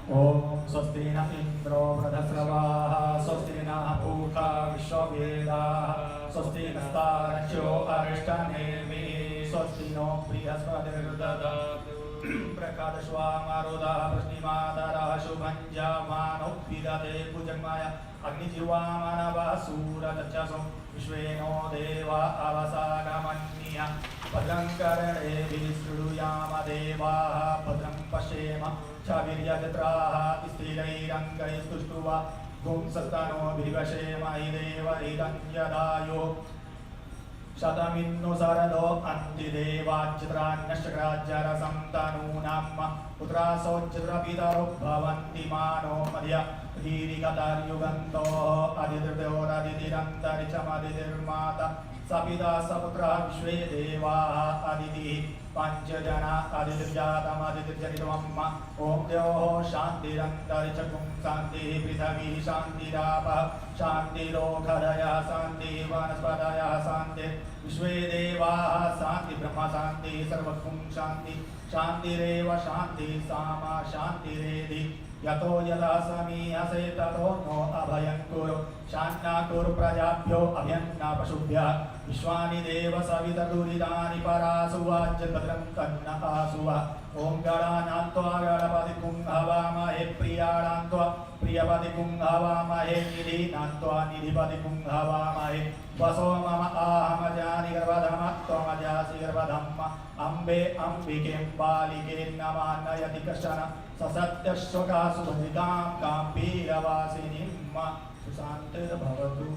Om Swasti na Indro Pradhasravaha Swasti na Bhutha Vishwavedaha Swasti na Staracho Arishthanemi Swasti no Priyaspadirudadatu Prakadashva Maruda Prasnimadara Shubhanja Mano Vidate Pujanmaya Agnijiva Manava Sura Tachasum Vishweno Deva Avasagamanya Padram Karane Visruyama Deva Padram Pashema Chaviryajatraha Istirairangayastushtuva Gum Sastano Bhivashema Ideva Idanyadayo Shataminno Sarado Antideva Chitranyashkrajara Samtanunam Putraso Chitrapitaro Bhavanti Mano Madhya Dhirikatar Yuganto Adidirdeora Didirantarichamadidurmata Sapita Saputra Vishwe Deva Aditi Panchajana Adidirjatam Adidirjanitvam Om Deoho Shantirantarichakum Santi Prithavi Shantirapa Shanti Lokadaya Santi Vanaspadaya Santi Vishwe Deva Santi Brahma Santi Sarvakum Shanti Shanti Reva Shanti Sama Shanti Redi Yato Yada Sami Ase Tato No Abhayan Kuru Shanna Kuru Prajabhyo Abhyanna Pashubhya Vishwani Deva Savita Duridani Parasuva Jatadram Kanna Asuva Om Garanantva Garapati Kunghava Mahe Priyanantva Priyapati Kunghava Mahe Nidhi Nantva Nidhipati Kunghava Mahe Vaso Mama Ahamajani Garvadhamma Tvamajasi Garvadhamma Ambe Ambikem Balike Namanayati Kashana Sasatya Shoka Subhadikam Kampira Vasinimma Susante Bhavatu.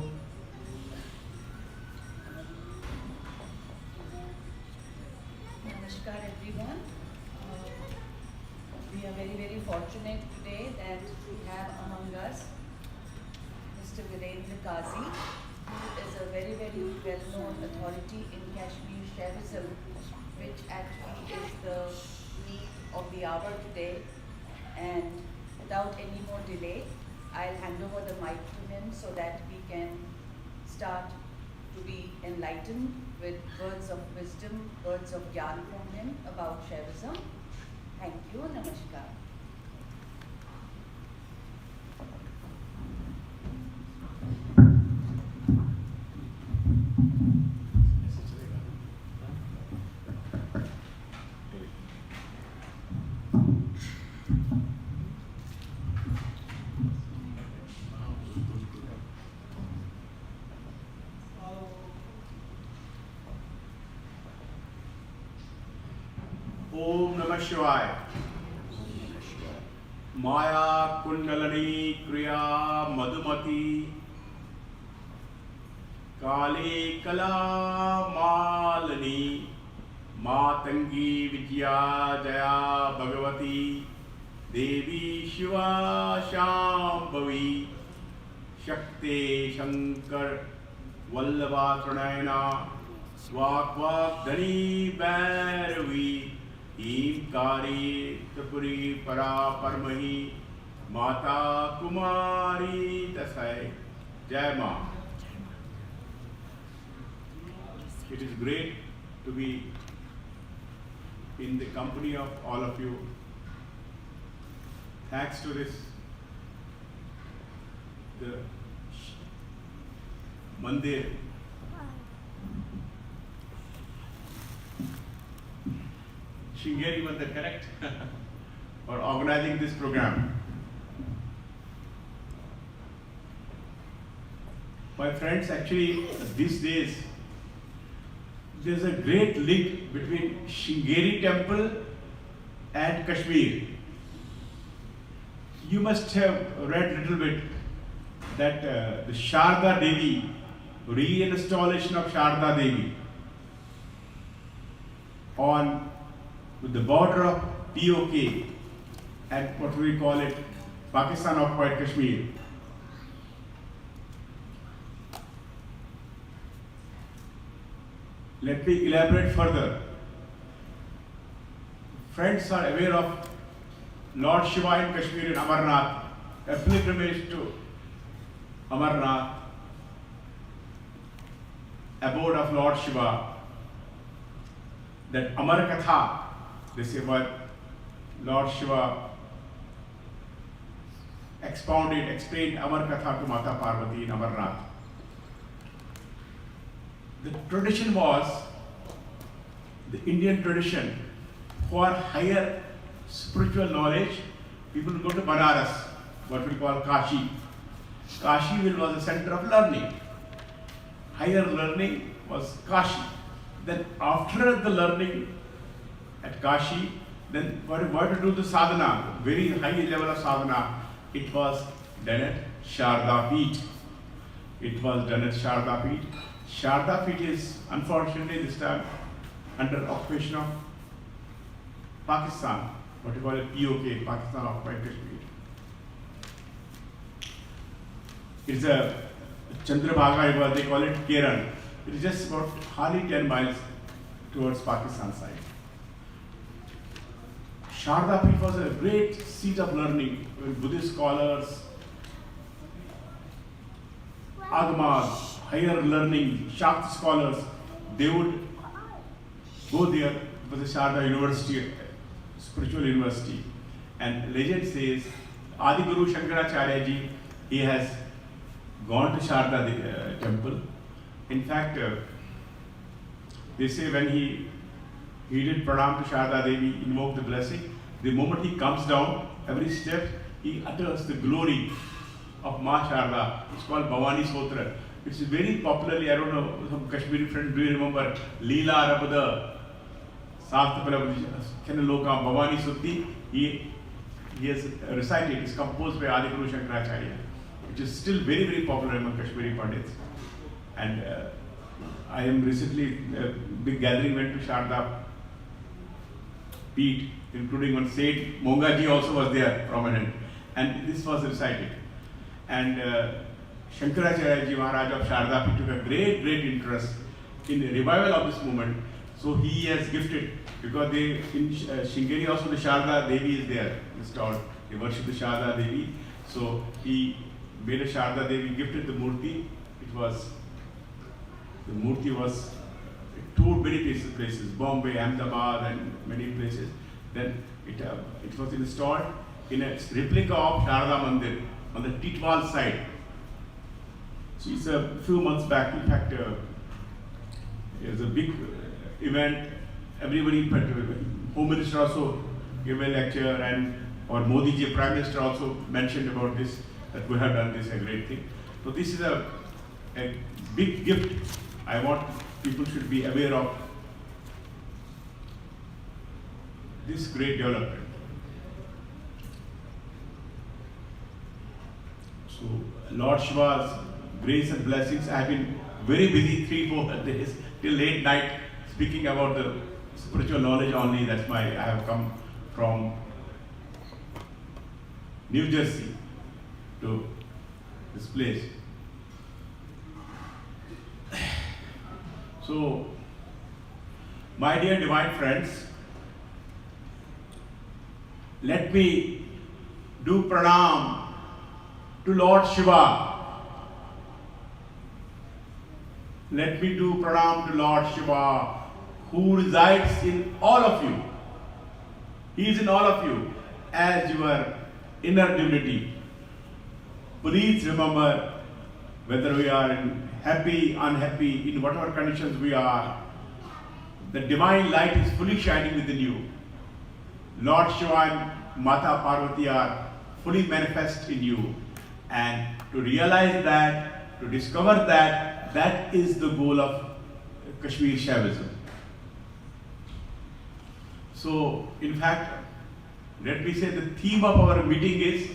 Namaskar everyone. We are very fortunate today that we have among us Mr. Virendra Qazi, who is a very well-known authority in Kashmir Shaivism, which actually is the need of the hour today. And without any more delay, I'll hand over the mic to him so that we can start to be enlightened with words of wisdom, words of gyan from him about Shaivism. Thank you. Namaskar. Om Namah Shivaya. Maya Kundalani Kriya Madhumati Kali Kala Malani Matangi Vijaya Jaya Bhagavati Devi Shiva Shambhavi Shakti Shankar Vallabha Pranayana Vak Dhani Bhairavi Himkari Tripuri Para Parmahi Mata Kumari Tasai Jai Ma. It is great to be in the company of all of you. Thanks to this, the Mandir Shingeri Mandir, correct? For organizing this program. My friends, actually these days there's a great link between Shingeri temple and Kashmir. You must have read a little bit that the Sharda Devi, reinstallation of Sharda Devi on the border of POK and what we call it Pakistan occupied Kashmir. Let me elaborate further. friends are aware of Lord Shiva in Kashmir in Amarnath, a pilgrimage to Amarnath, abode of Lord Shiva, that Amar Katha, they say what Lord Shiva explained Amar Katha to Mata Parvati in Amarnath. The tradition was, the Indian tradition, for higher spiritual knowledge, people go to Banaras, what we call Kashi. Kashi was the center of learning. Higher learning was Kashi. Then after the learning at Kashi, then what to do the sadhana, very high level of sadhana, it was done at Sharda Peeth. It was done at Sharda Peeth. Sharda Peeth is unfortunately this time under occupation of Pakistan, what we call it POK, Pakistan Occupied Kashmir. It's a Chandrabhaga River, they call it Keran. It is just about hardly 10 miles towards Pakistan side. Sharda Peeth was a great seat of learning with Buddhist scholars, Agamas, higher learning, Shakti scholars. They would go there. It was a Sharda University, spiritual university. And legend says, Adi Guru Shankaracharya ji, he has gone to Sharda temple. In fact, they say when he did pranam to Sharda Devi, invoked the blessing, the moment he comes down, every step, he utters the glory of Ma Sharda. It's called Bhavani Sotra. It's very popularly, I don't know, some Kashmiri friends, do you remember Leela Arabada, Saftapala Kenaloka, Bhavani Sutti? He has recited, it's composed by Adi Guru Shankaracharya, which is still very, very popular among Kashmiri Pandits. And I am recently, a big gathering went to Sharda Peeth, including one saint, Mongaji also was there, prominent, and this was recited. And Shankaracharya ji Maharaj of Sharda Peeth took a great, great interest in the revival of this movement. So he has gifted, because they in Shingeri also the Sharda Devi is there installed. They worship the Sharda Devi. So he made a Sharda Devi, gifted the Murti. The Murti was toured many places, Bombay, Ahmedabad, and many places. Then it was installed in a replica of Sharda Mandir on the Titwal side. So it's a few months back. In fact, it was a big event. Everybody, Home Minister also gave a lecture, and or Modi ji, Prime Minister, also mentioned about this, that we have done this, a great thing. So this is a big gift. I want people should be aware of this great development. So Lord Shiva's grace and blessings. I have been very busy 3-4 days till late night speaking about the spiritual knowledge only. That's why I have come from New Jersey to this place. So, my dear divine friends, let me do pranam to Lord Shiva. Let me do pranam to Lord Shiva, who resides in all of you. He is in all of you as your inner divinity. Please remember, whether we are in happy, unhappy, in whatever conditions we are, the divine light is fully shining within you. Lord Shiva and Mata Parvati are fully manifest in you. And to realize that, to discover that, that is the goal of Kashmir Shaivism. So, in fact, let me say the theme of our meeting is,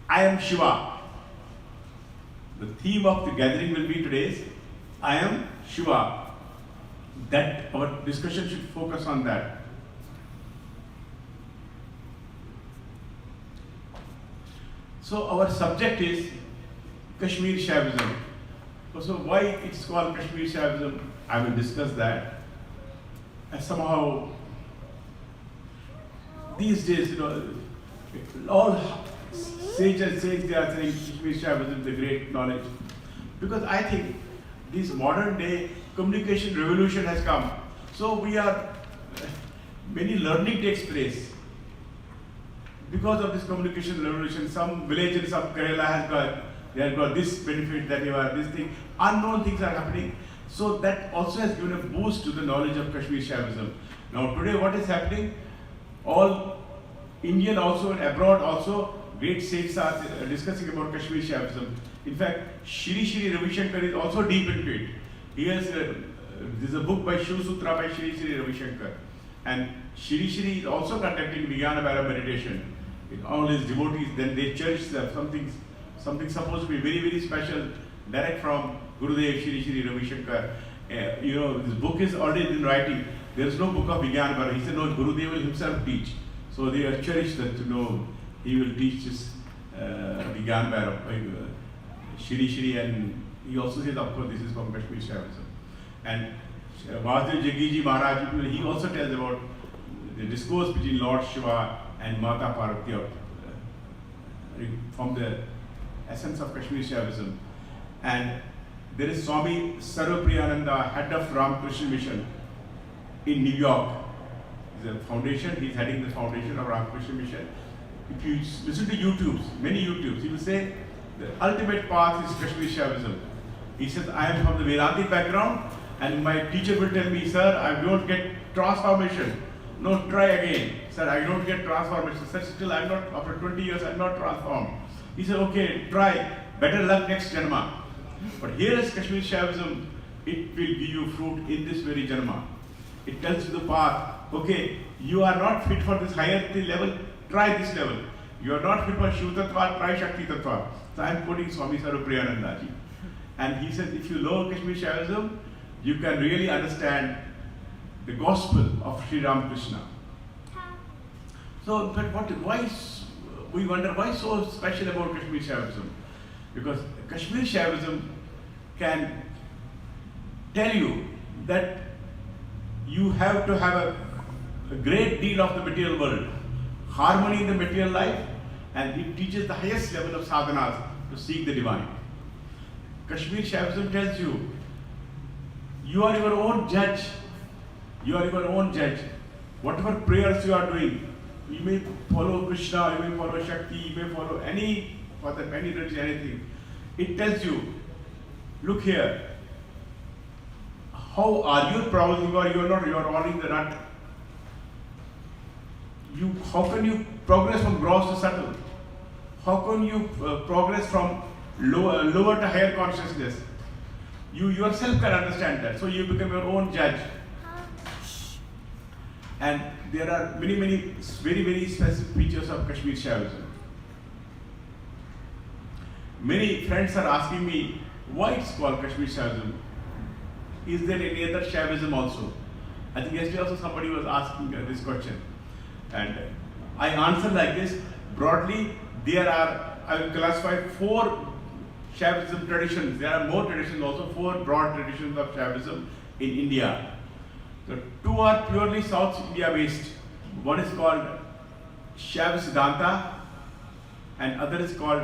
I am Shiva. The theme of the gathering will be today's, I am Shiva. That our discussion should focus on that. So our subject is Kashmir Shaivism. So why it's called Kashmir Shaivism, I will discuss that. somehow these days, all sages they are saying Kashmir Shaivism is the great knowledge. Because I think this modern day communication revolution has come. So many learning takes place. Because of this communication revolution, some village in some Kerala they have got this benefit, that you have this thing. Unknown things are happening. So that also has given a boost to the knowledge of Kashmir Shaivism. Now today what is happening? All Indian also and abroad also, great saints are discussing about Kashmir Shaivism. In fact, Shri Ravi Shankar is also deep into it. He has, there's a book by Shiv Sutra by Shri Ravi Shankar. And Shri is also conducting Vijnana Bhaira meditation. All his devotees, then they cherish something supposed to be very, very special, direct from Gurudev Shri Ravi Shankar. This book is already in writing. There is no book of Vijnana Bhaira. He said, no, Gurudev will himself teach. So they are cherished that he will teach this Vijnana Bhaira, Shri, and he also says, of course, this is from Kashmir Shaivism. And Vasudev Jagiji Maharaj, he also tells about the discourse between Lord Shiva and Mata Parvati from the essence of Kashmir Shaivism. And there is Swami Sarvapriyananda, head of Ramakrishna Mission in New York. He's a foundation, he's heading the foundation of Ramakrishna Mission. If you listen to many YouTubes, he will say the ultimate path is Kashmir Shaivism. He says, I am from the Vedantic background, and my teacher will tell me, sir, I don't get transformation. No, try again. Sir, I don't get transformation. Sir, still I'm not, after 20 years, I'm not transformed. He said, okay, try. Better luck next Janma. But here is Kashmir Shaivism, it will give you fruit in this very Janma. It tells you the path. Okay, you are not fit for this higher level, try this level. You are not fit for Shiv Tattva, try Shakti Tattva. So I am quoting Swami Sarvapriyananda ji. And he said, if you learn Kashmir Shaivism, you can really understand the gospel of Sri Ramakrishna. So, but we wonder why so special about Kashmir Shaivism? Because Kashmir Shaivism can tell you that you have to have a great deal of the material world, harmony in the material life, and it teaches the highest level of sadhanas to seek the divine. Kashmir Shaivism tells you, you are your own judge. You are your own judge. Whatever prayers you are doing, you may follow Krishna, you may follow Shakti, you may follow any religion, anything. It tells you, look here, how are you progressing, or you are not, you are holding the nut. How can you progress from gross to subtle? How can you progress from lower to higher consciousness? You yourself can understand that. So you become your own judge. And there are many, very, very specific features of Kashmir Shaivism. Many friends are asking me why it's called Kashmir Shaivism. Is there any other Shaivism also? I think yesterday also somebody was asking this question. And I answer like this. Broadly, I will classify 4 Shaivism traditions. There are more traditions also, 4 broad traditions of Shaivism in India. The 2 are purely South India based. One is called Shaiva Siddhanta and other is called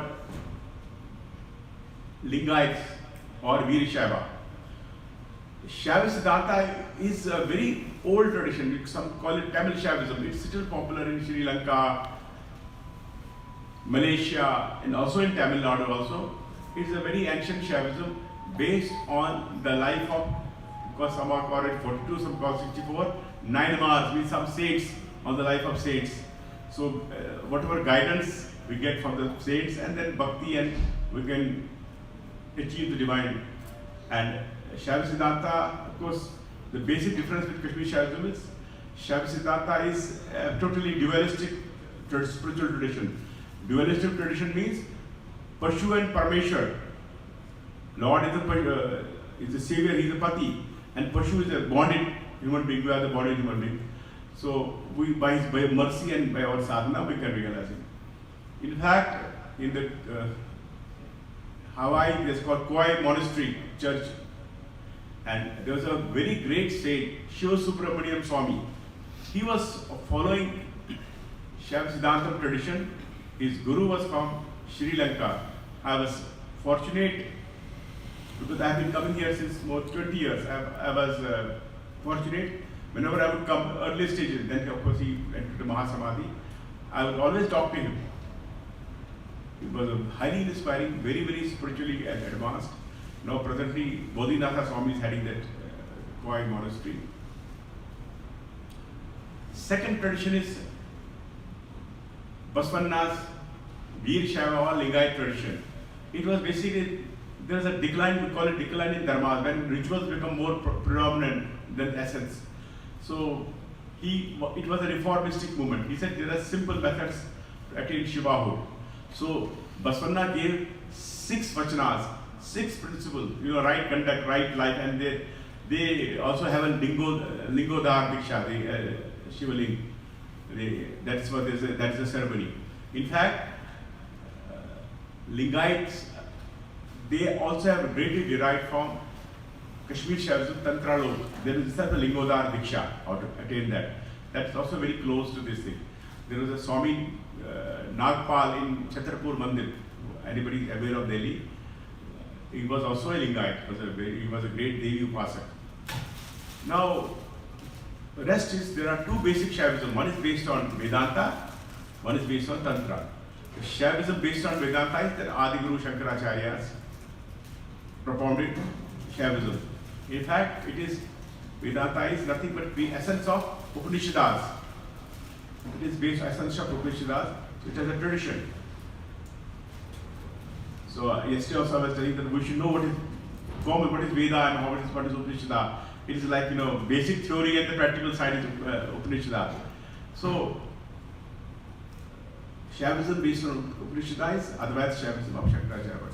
Lingayat or Veer Shaiva. Shaiva Siddhanta is a very old tradition. Some call it Tamil Shaivism. It's still popular in Sri Lanka, Malaysia, and also in Tamil Nadu also. It's a very ancient Shaivism based on the life of, because some are called it 42, some call 64, 9 Mars means some saints, on the life of saints. So whatever guidance we get from the saints, and then bhakti, and we can achieve the divine. And Shaiva Siddhanta, of course, the basic difference with Kashmir Shaivism is Shaiva Siddhanta is a totally dualistic spiritual tradition. Dualistic tradition means Pashu and Parmeshwar. Lord is the savior, he is the pati, and Pashu is a bonded human being. We are the bonded human being. So we, by mercy and by our sadhana, we can realize it. In fact, in the Hawaii, it is called Kauai Monastery Church. And there was a very great saint, Shiva Subramaniam Swami. He was following Shaiva tradition. His guru was from Sri Lanka. I was fortunate because I have been coming here since more 20 years. I was fortunate. Whenever I would come early stages, then of course he went to Mahasamadhi, I would always talk to him. He was a highly inspiring, very, very spiritually advanced. Now presently, Bodhinatha Swami is heading that Koi monastery. Second tradition is Basvanna's Veer Shaiva Lingayat tradition. It was basically, there is a decline, we call it decline in dharma, when rituals become more predominant than essence. So it was a reformistic movement. He said there are simple methods to attain Shivahood. So Basvanna gave 6 vachanas, 6 principles, right conduct, right life, and they also have a lingodhar diksha, the Shivaling. That's a ceremony. In fact, Lingayites, they also have greatly derived from Kashmir Shaivism, Tantra Lok. There is a Lingodhar Diksha, how to attain that. That's also very close to this thing. There was a Swami Nagpal in Chhatrapur Mandir. Anybody aware of Delhi? He was also a Lingayat. He was a great Devi Upasak. Now, the rest is, there are 2 basic Shaivism. One is based on Vedanta, one is based on Tantra. The Shaivism based on Vedanta is that Adi Guru Shankaracharya's propounded Shaivism. In fact, Vedanta is nothing but the essence of Upanishads. It is based on essence of Upanishads, so it has a tradition. So yesterday also I was telling that we should know what is Veda and what is Upanishad. It is like, basic theory and the practical side is Upanishad. So Shaivism based on Upanishad is Advaita Shaivism of Shankaracharya.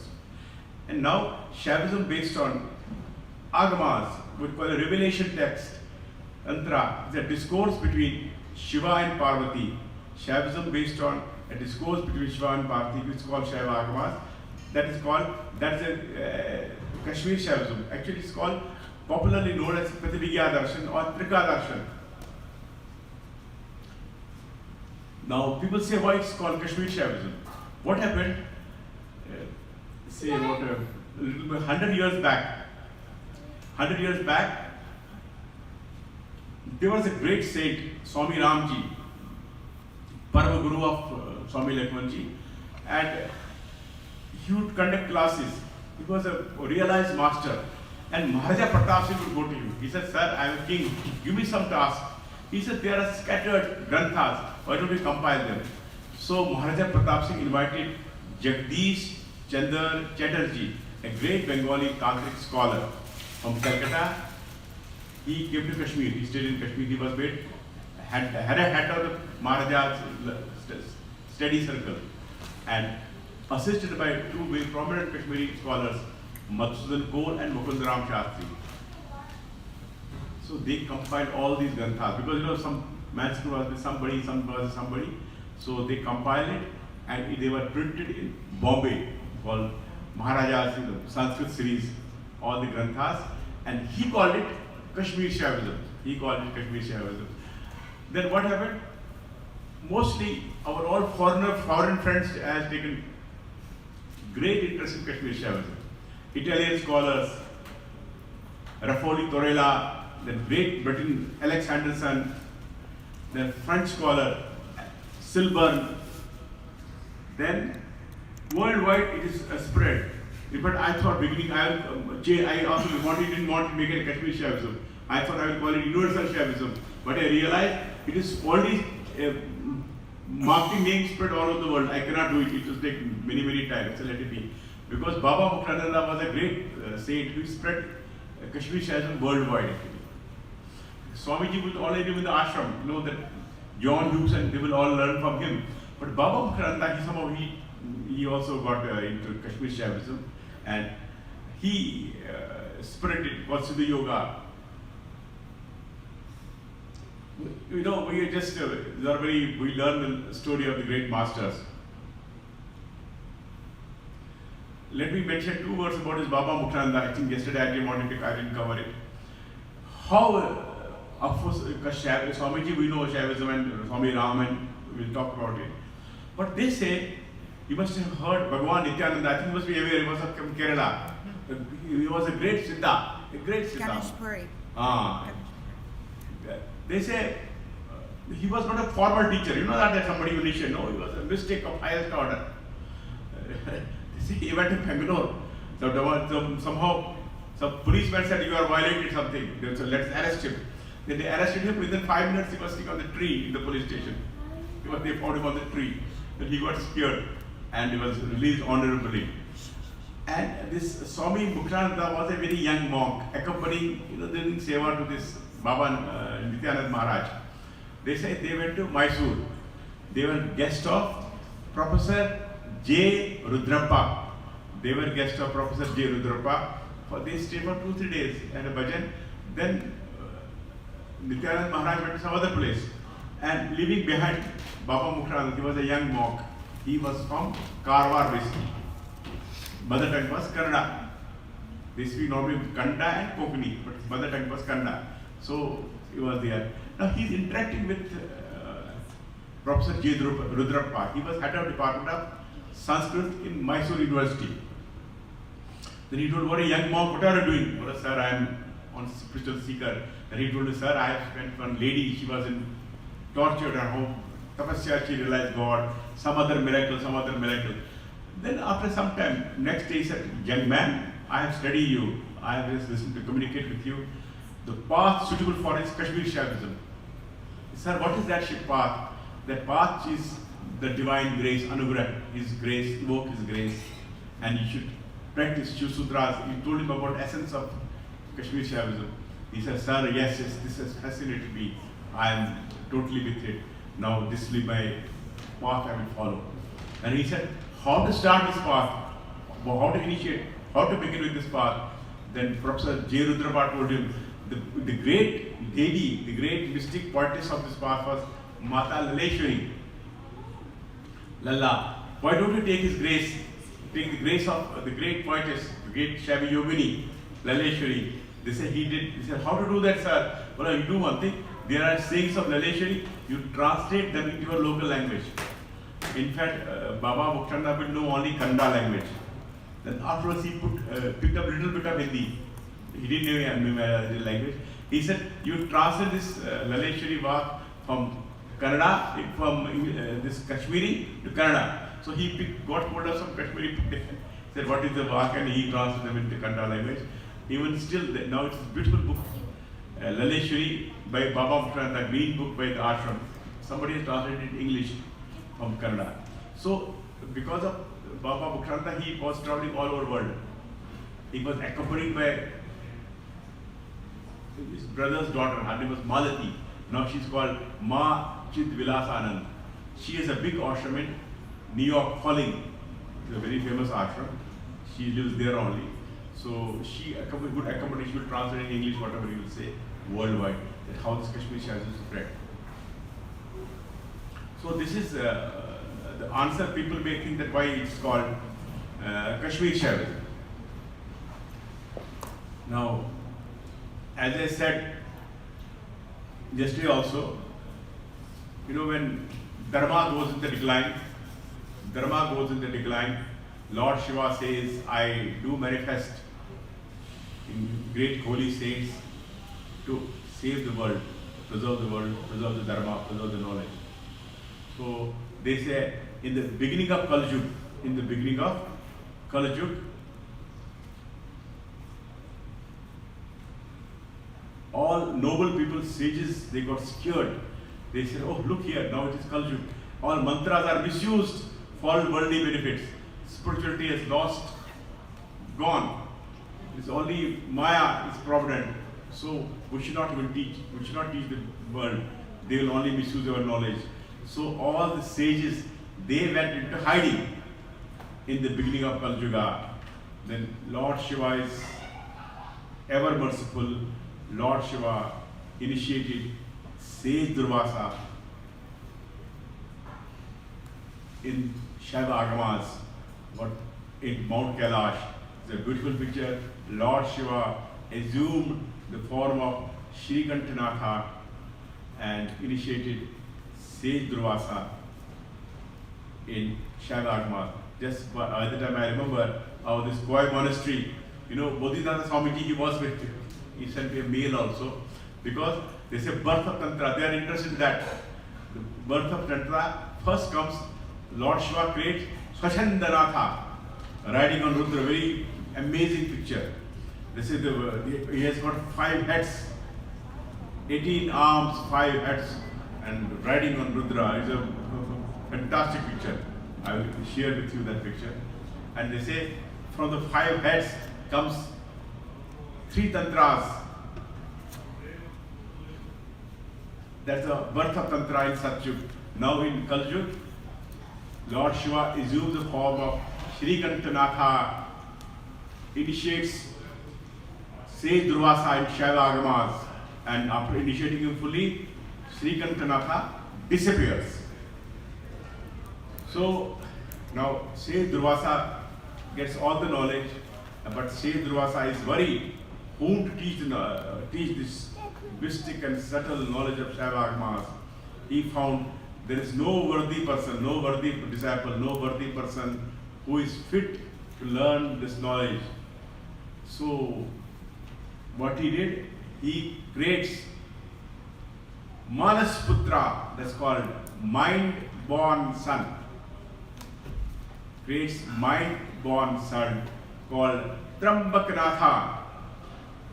And now Shaivism based on Agamas, we call a revelation text, Tantra, is a discourse between Shiva and Parvati. Shaivism based on a discourse between Shiva and Parvati, which is called Shaiva Agamas. That's a Kashmir Shaivism. Actually, it's called, popularly known as Prativigya Darshan or Trika Darshan. Now, people say why it's called Kashmir Shaivism. What happened, say about a little bit, 100 years back, there was a great saint, Swami Ramji, Parva Guru of Swami Lakshmanji, and he would conduct classes. He was a realized master. And Maharaja Pratap Singh would go to him. He said, "Sir, I am a king. Give me some task." He said, "There are scattered granthas. Why don't you compile them?" So Maharaja Pratap Singh invited Jagdish Chandra Chatterjee, a great Bengali Tantric scholar from Calcutta. He came to Kashmir. He stayed in Kashmir. He was made, had a head of the Maharaja's study circle, and assisted by 2 very prominent Kashmiri scholars, Madhusudan Kaur and Mukundaram Shastri. So they compiled all these granthas because some manuscript was with somebody, some was with somebody. So they compiled it and they were printed in Bombay, called Maharaja's Sanskrit series, all the granthas, and he called it Kashmir Shaivism. Then what happened? Mostly our all foreign friends has taken great interest in Kashmir Shaivism. Italian scholars, Raffoli Torella, the Great Britain Alex Anderson, the French scholar Silburn. Then worldwide it is spread. But I thought beginning I also didn't want to make it a Kashmir Shaivism. I thought I would call it Universal Shaivism. But I realized it is only marketing name spread all over the world. I cannot do it. It will take many times. So let it be. Because Baba Mukhananda was a great saint who spread Kashmir Shaivism worldwide. Swamiji was already in the ashram. That John Hughes and they will all learn from him. But Baba Mukhananda, he also got into Kashmir Shaivism, and he spread it, called Siddha Yoga. We learn the story of the great masters. let me mention 2 words about his Baba Muktananda. I think yesterday I didn't cover it. How, of course, Swamiji, we know Shaivism and Swami Raman, we'll talk about it. But they say, you must have heard Bhagavan Nityananda, I think you must be aware, he was from Kerala. He was a great Siddha, Ganeshpuri. They say he was not a formal teacher. You know that somebody you should know. He was a mystic of highest order. They say he went to Bangalore. So somehow some policeman said you are violated something. So let's arrest him. Then they arrested him. Within 5 minutes he was sitting on the tree in the police station. They found him on the tree. Then he got scared and he was released honorably. And this Swami Muktananda was a very young monk, accompanying, doing seva to this Baba Nityanand Maharaj. They say they went to Mysore. They were guest of Professor J. Rudrappa. They were guest of Professor J. Rudrappa. They stayed for 2-3 days and a bhajan. Then Nityanand Maharaj went to some other place. And leaving behind Baba Muktananda, he was a young monk. He was from Karwar basically. Mother tongue was Kannada. They speak normally Kannada and Konkani, but his mother tongue was Kannada. So he was there. Now he is interacting with Professor J. Rudrappa. He was head of Department of Sanskrit in Mysore University. Then he told, what a young monk, what are you doing? Well, sir, I am on spiritual seeker. Then he told me, sir, I have spent one lady, she was tortured at home. Tapasya, she realized God, some other miracle. Then after some time, next day he said, young man, I have studied you. I have just listened to communicate with you. The path suitable for is Kashmir Shaivism. Sir, what is that path? That path is the divine grace, Anugrah, His grace, evoke His grace. And you should practice Shiv Sutras. He told him about essence of Kashmir Shaivism. He said, sir, yes, this has fascinated me. I am totally with it. Now this will be my path I will follow. And he said, how to start this path? How to initiate? How to begin with this path? Then Professor J. Rudrappa told him, the great Devi, the great mystic poetess of this path was Mata Laleshwari. Lalla, why don't you take his grace? Take the grace of the great poetess, the great Shavi Yogini, Laleshwari. They said he did. He said, how to do that, sir? Well, you do one thing. There are sayings of Laleshwari, you translate them into your local language. In fact, Baba Muktananda would know only Kannada language. Then afterwards he picked up a little bit of Hindi. He didn't know the language. He said, you translate this Laleshwari Vak from Kannada, from this Kashmiri to Kannada. So he got hold of some Kashmiri people. He said, what is the Vak? And he translated them into Kannada language. Even still, now it's a beautiful book. Laleshwari by Baba Muktananda, green book by the ashram. Somebody has translated in English from Kannada. So, because of Baba Muktananda, he was traveling all over the world. He was accompanied by his brother's daughter. Her name was Malati. Now she's called Ma Chit Vilas Anand. She is a big ashram in New York, Falling. It's a very famous ashram. She lives there only. So she would accompany, she will translate in English whatever you will say worldwide. That how this Kashmir Shaivism is spread. So this is the answer. People may think that why it's called Kashmir Shaivism. Now, as I said yesterday also, when Dharma goes in the decline, Lord Shiva says, I do manifest in great holy saints to save the world, preserve the Dharma, preserve the knowledge. So they say in the beginning of Kali Yuga, all noble people, sages, they got scared. They said, oh look here, now it is Kali Yuga. All mantras are misused for worldly benefits. Spirituality is lost, gone. It's only Maya is provident. So we should not even teach. We should not teach the world. They will only misuse our knowledge. So all the sages, they went into hiding in the beginning of Kali Yuga. Then Lord Shiva is ever merciful. Lord Shiva initiated Sage Durvasa in Shaiva Agamas. What in Mount Kailash. It's a beautiful picture. Lord Shiva assumed the form of Shri Kantanatha and initiated Sage Durvasa in Shailagama. Just by the time I remember how this Koi monastery, Bodhidharma Swamiji, he was with, he sent me a mail also, because they say birth of Tantra, they are interested in that. The birth of Tantra, first comes Lord Shiva creates Swachandanatha, riding on Rudra, very amazing picture. They say he has got 5 heads, 18 arms, 5 heads, and riding on Rudra. It's a fantastic picture. I will share with you that picture. And they say from the 5 heads comes 3 tantras. That's the birth of Tantra in Satyug. Now in Kaljug, Lord Shiva assumes the form of Shri Kantanatha, initiates Sage Durvasa in Shaiva Agamas, and after initiating him fully, Shri Kantanatha disappears. So now Sage Durvasa gets all the knowledge, but Sage Durvasa is worried whom to teach this mystic and subtle knowledge of Shaiva Agamas. He found there is no worthy person, no worthy disciple, no worthy person who is fit to learn this knowledge. So what he did, he creates Manas Putra, that's called mind-born son. Creates mind-born son called Trambaknatha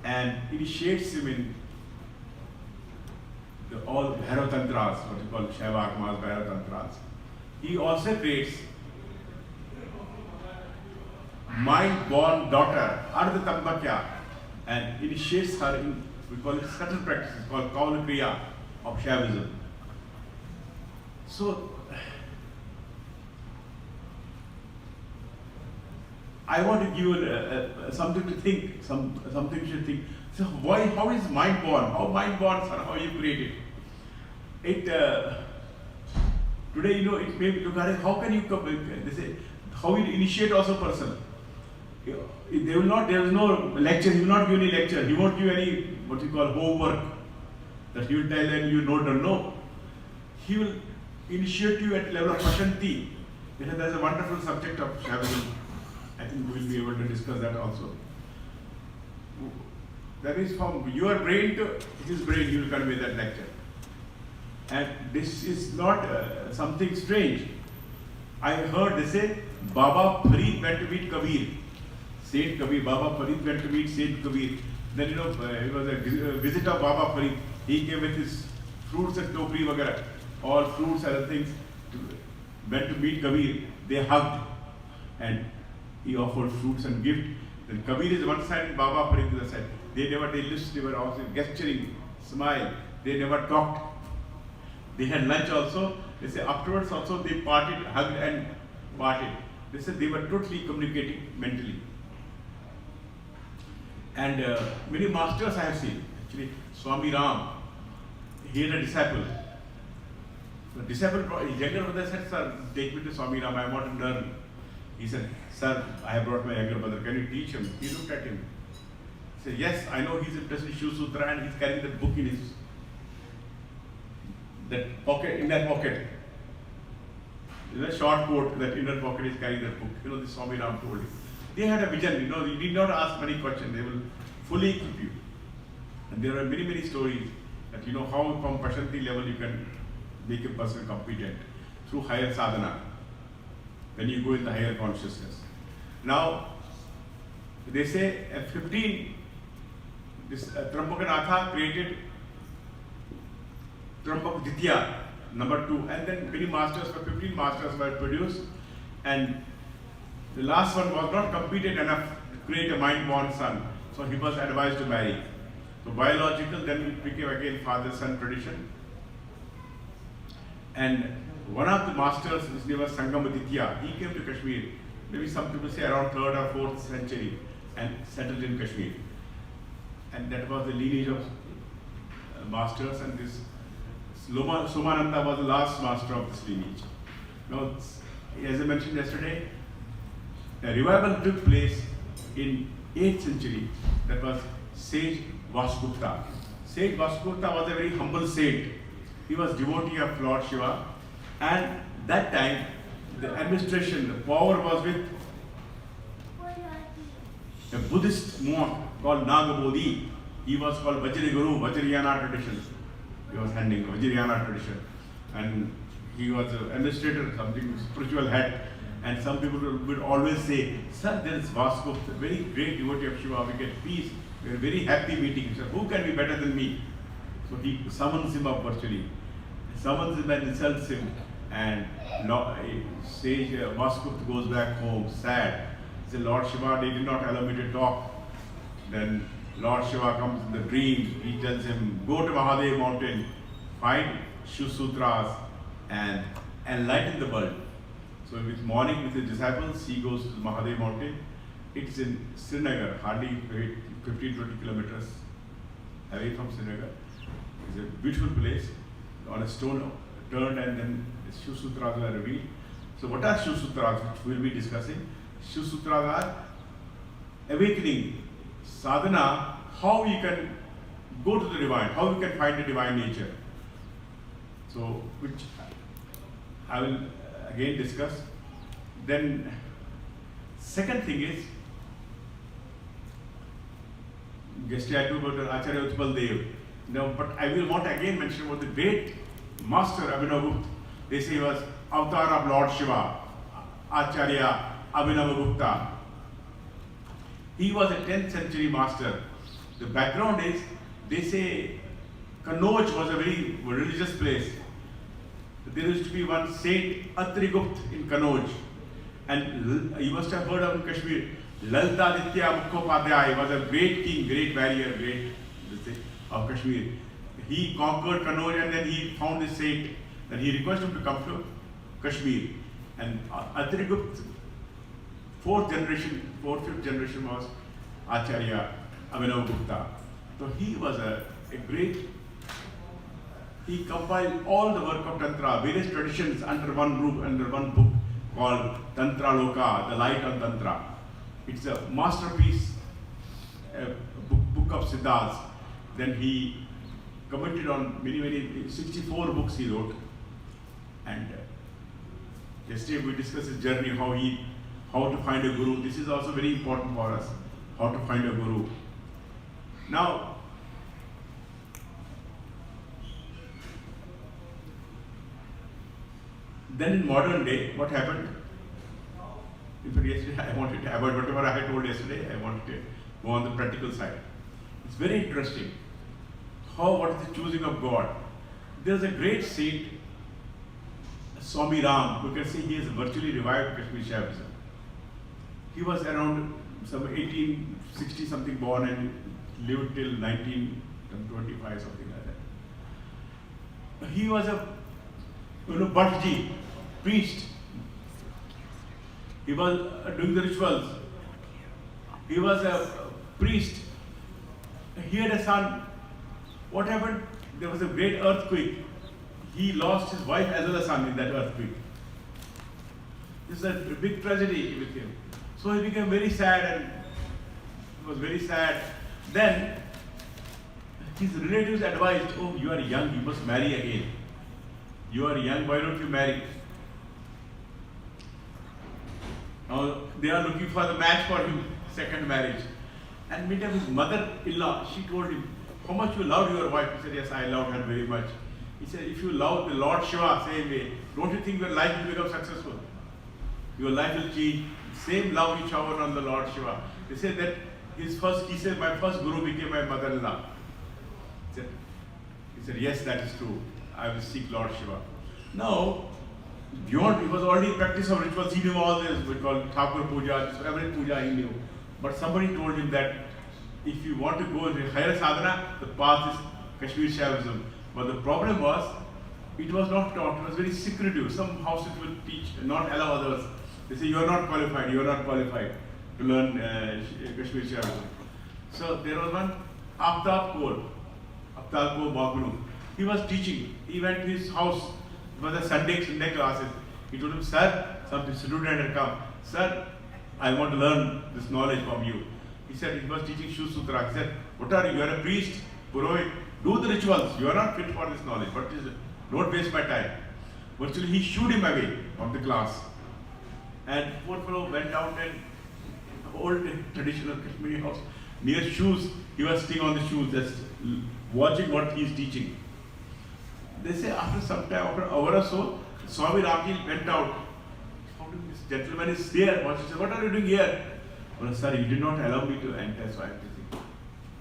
and initiates him in all Bhairav Tantras, what you call Shaiva Agamas, Bhairav Tantras. He also creates mind-born daughter, Ardha Tambakya, and initiates her in, we call it subtle practices called Kaula Kriya of Shaivism. So, I want to give you something to think, something you should think. So why, how is mind born? How mind born, sir, how you create it? Today, it may be, how can you come, they say, how you initiate also person? There is no lecture, he will not give any lecture, he won't give any, what you call, homework, that he will tell and you know, don't know. He will initiate you at level of Pashanti. There's a wonderful subject of Shaivism. I think we will be able to discuss that also. That is from your brain to his brain, you will convey that lecture. And this is not something strange. I heard they say, Baba Farid went to meet Kabir. Saint Kabir, Baba Farid went to meet Saint Kabir. Then it was a visit of Baba Farid. He came with his fruits and topri vagara, all fruits and other things. Went to meet Kabir. They hugged and he offered fruits and gift. Then Kabir is one side and Baba Farid is the other side. They listened, they were also gesturing, smile. They never talked. They had lunch also. They say afterwards also they parted, hugged and parted. They said they were totally communicating mentally. And many masters I have seen. Actually, Swami Ram, he had a disciple. The disciple, his younger brother said, "Sir, take me to Swami Ram, I want to learn." He said, "Sir, I have brought my younger brother, can you teach him?" He looked at him. He said, "Yes, I know he's interested in Shiv Sutra and he's carrying that book in his that pocket. There's a short coat, that inner pocket is carrying that book. The Swami Ram told him. They had a vision, you need not ask many questions, they will fully equip you. And there are many, many stories that how from Pashanti level you can make a person competent through higher sadhana, when you go in the higher consciousness. Now, they say at 15, this Trambaknatha created Trambak Ditya, number 2, and then many masters, 15 masters were produced, and the last one was not competent enough to create a mind-born son, so he was advised to marry. So biological, then it became again father-son tradition. And one of the masters, his name was Sangamaditya, he came to Kashmir, maybe some people say around 3rd or 4th century, and settled in Kashmir. And that was the lineage of masters, and this Somananda was the last master of this lineage. Now, as I mentioned yesterday, a revival took place in 8th century. That was Sage Vasgupta. Sage Vasgupta was a very humble saint. He was devotee of Lord Shiva, and that time the administration, the power was with a Buddhist monk called Nagabodhi. He was called Vajraguru, Vajrayana tradition. He was handling Vajrayana tradition, and he was an administrator, something spiritual head. And some people would always say, "Sir, there is Vasgupta, very great devotee of Shiva. We get peace. We are very happy meeting him. Sir, who can be better than me?" So he summons him up virtually, summons him and insults him, and Sage Vasgupta goes back home sad. He says, "Lord Shiva, they did not allow me to talk." Then Lord Shiva comes in the dream. He tells him, "Go to Mahadev mountain, find Shiv Sutras, and enlighten the world." So with morning with his disciples, he goes to the Mahadev mountain. It's in Srinagar, hardly 15-20 kilometers away from Srinagar. It's a beautiful place, on a stone turned, and then the Shiv Sutras are revealed. So what are Shiv Sutras, which we will be discussing? Shiv Sutras are awakening, sadhana, how you can go to the divine, how you can find the divine nature. So, which I will again discuss. Then, second thing is, yesterday I told about Acharya Utpal Dev. Now, but I will want to again mention about the great master Abhinavagupta. They say he was avatar of Lord Shiva, Acharya Abhinavagupta. He was a 10th century master. The background is, they say Kanauj was a very religious place. There used to be one Saint Atrigupt in Kanauj, and you must have heard of in Kashmir, Lalitaditya Mukhopadhyay was a great king, great warrior, great of Kashmir. He conquered Kanauj, and then he found this saint, and he requested him to come to Kashmir. And Atrigupt, fourth, fifth generation was Acharya Abhinavagupta. So he was a great, he compiled all the work of Tantra, various traditions under one roof, under one book called Tantra Loka, the Light on Tantra. It's a masterpiece, a book of Siddhas. Then he commented on many, 64 books he wrote. And yesterday we discussed his journey, how to find a guru. This is also very important for us, how to find a guru. Now, then in modern day, what happened? In fact, yesterday I wanted to avoid whatever I had told yesterday. I wanted to go on the practical side. It's very interesting what is the choosing of God. There's a great saint, Swami Ram, who can say he has virtually revived Kashmir Shaivism. He was around some 1860 something born and lived till 1925, something like that. He was a Bhattji, priest. He was doing the rituals. He was a priest. He had a son. What happened? There was a great earthquake. He lost his wife as well as son in that earthquake. This is a big tragedy with him. So he became very sad, and he was very sad. Then his relatives advised, "Oh, you are young, you must marry again. You are young, why don't you marry?" Now they are looking for the match for him, second marriage. And meantime his mother-in-law, she told him, "How much you love your wife?" He said, "Yes, I love her very much." He said, "If you love the Lord Shiva same way, don't you think your life will become successful? Your life will change. Same love you shower on the Lord Shiva." They said that he said, "My first guru became my mother-in-law." He said, "Yes, that is true. I will seek Lord Shiva." Now, beyond, he was already in practice of rituals. He knew all this, we call Thakur Puja, every puja he knew. But somebody told him that if you want to go in higher sadhana, the path is Kashmir Shaivism. But the problem was, it was not taught, it was very secretive. Some houses will teach, not allow others. They say, "You are not qualified to learn Kashmir Shaivism." So there was one Aftab Kaur Bagnu. He was teaching. He went to his house. It was a Sunday classes. He told him, "Sir," some student had come, "Sir, I want to learn this knowledge from you. He said, he was teaching Shu Sutra. He said, what are you? You are a priest, Purohit. Do the rituals. You are not fit for this knowledge. But don't waste my time. Virtually, he shooed him away from the class. And poor fellow went out and old traditional Kashmiri house. Near shoes, he was sitting on the shoes, just watching what he is teaching. They say after some time, after an hour or so, Swami Ramji went out. This gentleman is there. He said, what are you doing here? Well, sir, you did not allow me to enter, so I am teaching.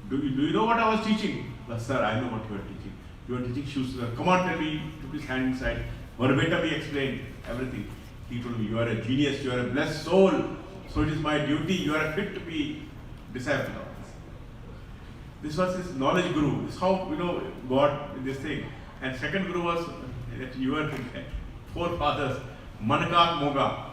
Do you know what I was teaching? Well, sir, I know what you are teaching. You are teaching shoes. Come on, tell me. He took his hand inside. Verbatim he explained everything. He told me, you are a genius, you are a blessed soul. So it is my duty, you are fit to be disciple of this. This was his knowledge guru. This is how God in this thing. And second guru was that your forefathers, Manakak Moga.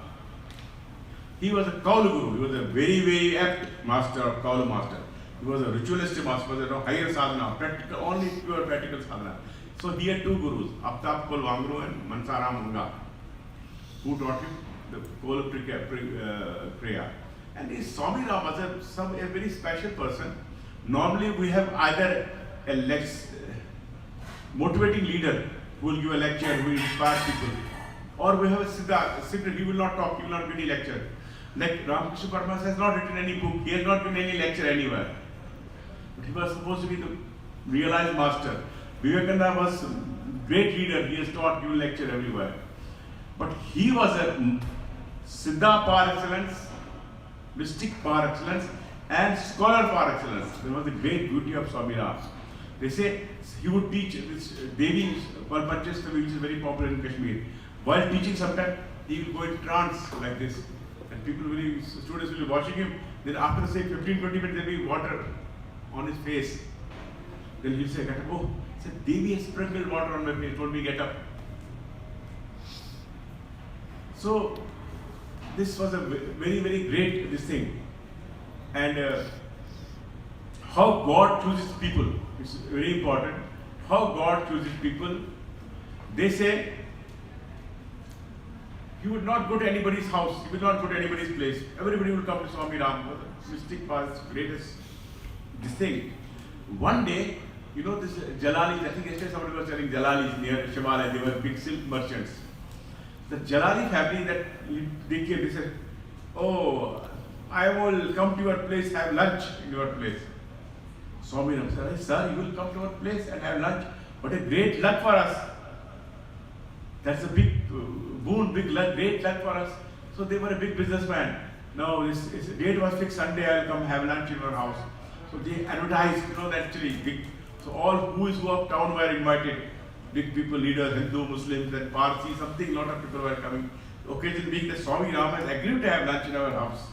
He was a Kaulu guru. He was a very, very apt master of Kaulu master. He was a ritualistic master, was a higher sadhana, practical, only pure practical sadhana. So he had two gurus, Aptab Kol Wangru and Mansara Munga, who taught him the Kol Kriya. And this Swami Ram was a very special person. Normally we have either a motivating leader who will give a lecture, who will inspire people, or we have a Siddha, he will not talk, he will not give any lecture. Like Ramakrishna Paramahansa has not written any book, he has not given any lecture anywhere. But he was supposed to be the realized master. Vivekananda was a great leader, he has taught, given lecture everywhere. But he was a Siddha par excellence, mystic par excellence, and scholar par excellence. That was the great beauty of Swami Ram. They say he would teach this Devi Palpanchastami, which is very popular in Kashmir. While teaching, sometimes he will go in trance like this. And students will be watching him. Then after say 15-20 minutes, there will be water on his face. Then he'll say, oh, Devi has sprinkled water on my face, told me get up. So this was a very, very great thing. And how God chooses people, it's very important. How God chooses people. They say he would not go to anybody's house, he would not go to anybody's place. Everybody will come to Swami Ram, mystic was greatest thing. One day, this Jalalis, I think yesterday somebody was telling Jalalis near Shivalaya, they were big silk merchants. The Jalali family that they came, they said, oh, I will come to your place, have lunch in your place. Swami Ram said, sir, you will come to our place and have lunch. What a great luck for us. That's a big boon, big luck, great luck for us. So they were a big businessman. Now this date was fixed, Sunday I will come have lunch in your house. So they advertised, naturally big. So all who of town were invited. Big people, leaders, Hindu, Muslims, and Parsi, something, lot of people were coming. Occasionally being that Swami Ram has agreed to have lunch in our house.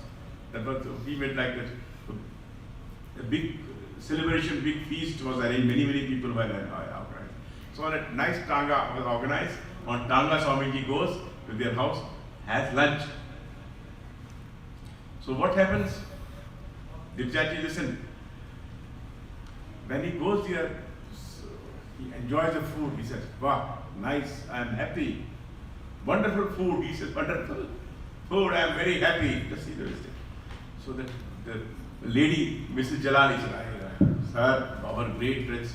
That was, he made like that. A big celebration, big feast was arranged. Many, many people were organized. So a nice Tanga was organized. On Tanga, Swamiji goes to their house, has lunch. So what happens? Dipjaji, listen. When he goes there, he enjoys the food. He says, wow, nice, I am happy. Wonderful food. He says, wonderful food, I am very happy. Just see the mistake. So the lady, Mrs. Jalali said, sir, our great prince,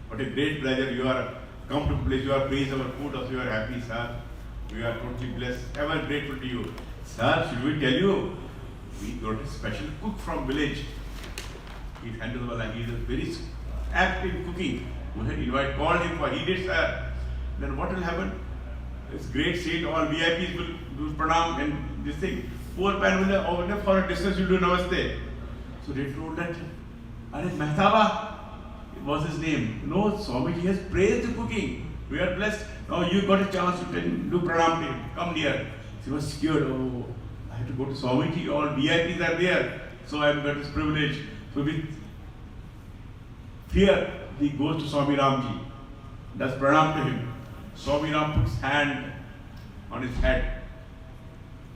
what a great pleasure. You are come to place, you are praised our food, also you are happy, sir. We are totally blessed, ever grateful to you. Sir, should we tell you? We got a special cook from village. He handles the he is very apt in cooking. We called him for, he did, sir. Then what will happen? This great saint, all VIPs will do pranam and this thing. Poor man will have for a distance, will do namaste. So they told that, Are Mehtaba was his name. No, Swamiji has praised the cooking. We are blessed. Now you got a chance to do pranam to him. Come near. She was scared. Oh, I have to go to Swamiji. All VIPs are there. So I have got this privilege. So with fear, he goes to Swami Ramji. Does pranam to him. Swami Ram puts hand on his head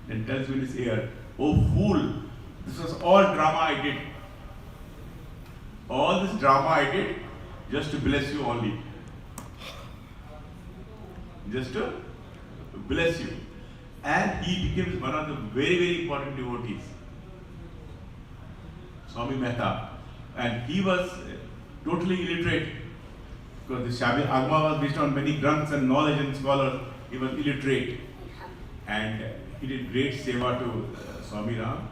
and tells him in his ear, oh fool, this was all drama I did. All this drama I did just to bless you only. Just to bless you. And he becomes one of the very, very important devotees. Swami Mehta, and he was totally illiterate because the Shabir Agma was based on many granths and knowledge and scholars. He was illiterate, and he did great seva to Swami Ram.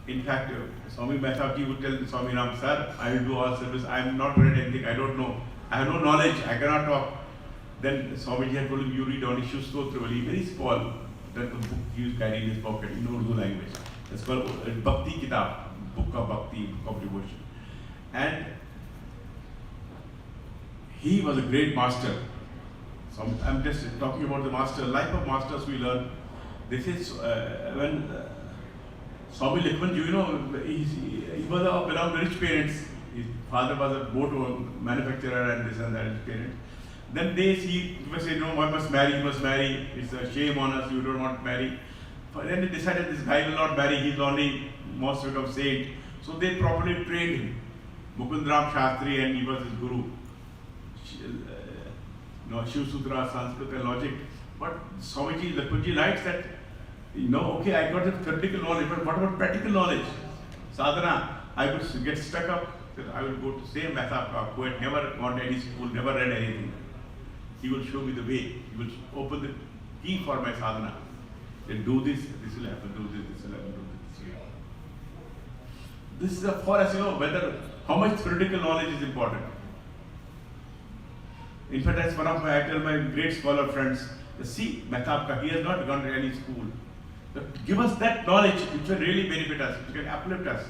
In fact, Swami Mehta ji would tell Swami Ram, sir, I will do all service. I am not read anything. I don't know. I have no knowledge. I cannot talk. Then Swamiji had told him, you read only Shiv Stotra, very small. That the book he was carrying in his pocket in Urdu language. It's called Bhakti Kitab, book of Bhakti, book of devotion. And he was a great master. So I'm just talking about the master, life of masters we learn. This is when Swami Likhman, you know, he was belonged to rich parents. His father was a boat manufacturer and this and that, his parents. Then they see, people say, no, one must marry, you must marry. It's a shame on us, you don't want to marry. But then they decided this guy will not marry, he's only most become saint. So they properly trained him. Mukundram Shastri, and he was his guru. Shiv Sutra, Sanskrit and logic. But Swamiji, Lakshmanji writes that, okay, I got the theoretical knowledge, but what about practical knowledge? Sadhana, I would get stuck up, that I will go to same Mehta who had never gone to any school, never read anything. He will show me the way. He will open the key for my sadhana. Then do this, this will happen, do this will happen, do this will happen. This is for us, whether how much theoretical knowledge is important. In fact, that's one of I tell my great scholar friends, see, Mehta, he has not gone to any school. But give us that knowledge which will really benefit us, which can uplift us.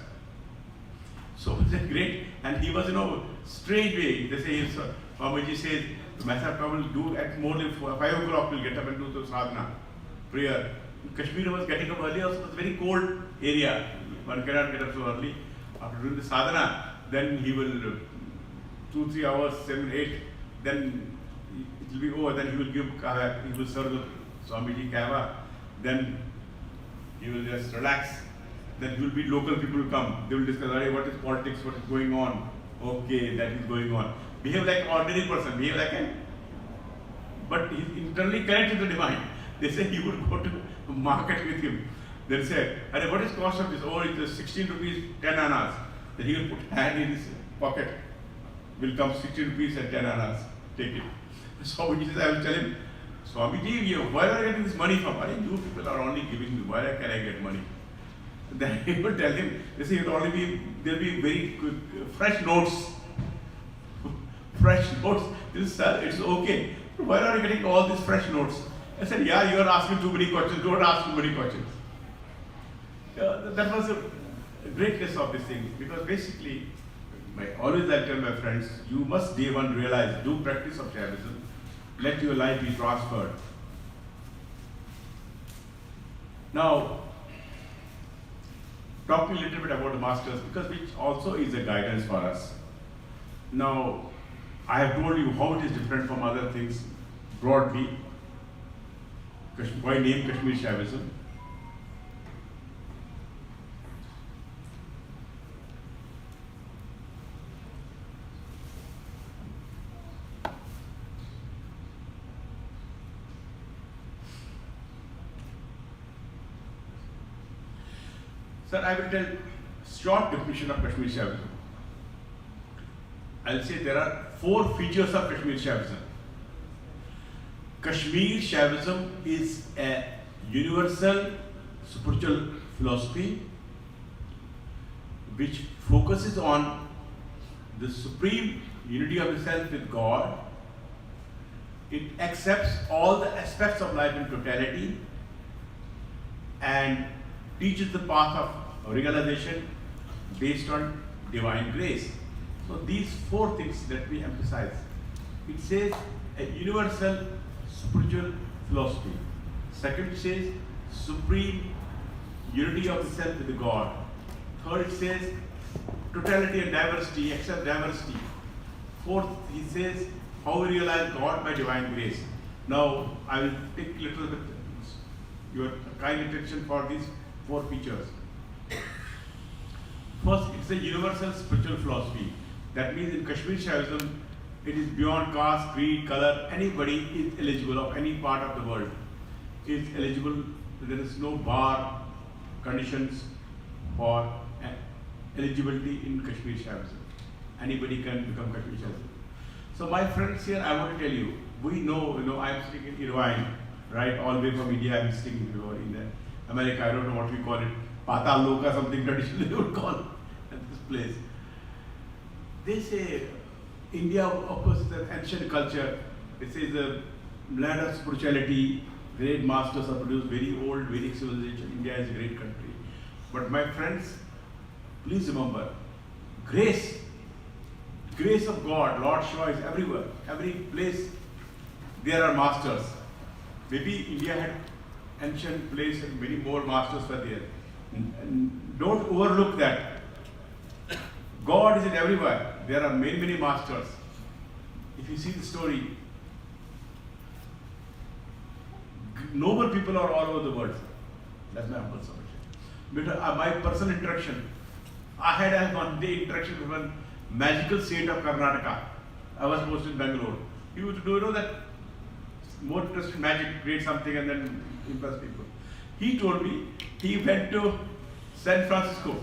So it's great, and he was, strange way. They say, Swamiji says, Mehta will do at more than 5 o'clock, will get up and do the sadhana, prayer. Kashmir was getting up early, also it was a very cold area. One cannot get up so early. After doing the sadhana, then he will 2-3 hours, 7, 8, then it will be over. Then he will give kahwa, he will serve the Swamiji kahwa. Then he will just relax. Then will be local people come. They will discuss, what is politics, what is going on. Okay, that is going on. Behave like an ordinary person, behave like but he internally connected to the divine. They say he would go to market with him. They said, what is cost of this? Oh, it's 16 rupees, 10 annas. Then he will put hand in his pocket. Will come 16 rupees and 10 annas. Take it. Swamiji says, I will tell him, Swamiji, why are you getting this money from? You people are only giving me. Why can I get money? Then he will tell him, they say, there will be very quick, fresh notes. Fresh notes. This, sir, it's okay. Why are you getting all these fresh notes? I said, you are asking too many questions. Don't ask too many questions. That was a greatness of this thing. Because basically, always I tell my friends, you must day one realize, do practice of Shaivism. Let your life be transferred. Now, talking a little bit about the masters, because which also is a guidance for us. Now, I have told you how it is different from other things broadly. Why name Kashmir Shaivism? Sir, I will tell short definition of Kashmir Shaivism. I'll say there are 4 features of Kashmir Shaivism. Kashmir Shaivism is a universal spiritual philosophy which focuses on the supreme unity of the self with God. It accepts all the aspects of life in totality and teaches the path of realization based on divine grace. So these 4 things that we emphasize. It says a universal spiritual philosophy. Second, it says supreme unity of the self with the God. Third, it says totality and diversity, accept diversity. Fourth, he says how we realize God by divine grace. Now, I will take a little bit your kind attention for these 4 features. First, it's a universal spiritual philosophy. That means in Kashmir Shaivism, it is beyond caste, creed, color. Anybody is eligible of any part of the world. Is eligible. There is no bar conditions for eligibility in Kashmir Shaivism. Anybody can become Kashmir Shaivism. So my friends here, I want to tell you, we know, I'm sitting in Irvine, right, all the way from India, I'm sitting in America, I don't know what we call it, Patal Loka, something traditionally they would call this place. They say, India, of course, is an ancient culture. They say the land of spirituality, great masters are produced, very old Vedic civilization. India is a great country. But my friends, please remember, grace of God, Lord Shiva is everywhere. Every place, there are masters. Maybe India had ancient place and many more masters were there. And don't overlook that. God is in everywhere. There are many, many masters. If you see the story, noble people are all over the world. That's my humble submission. But my personal interaction, I had a one-day interaction with one magical saint of Karnataka. I was posted in Bangalore. He used to do, that more interested in magic, create something and then impress people. He told me he went to San Francisco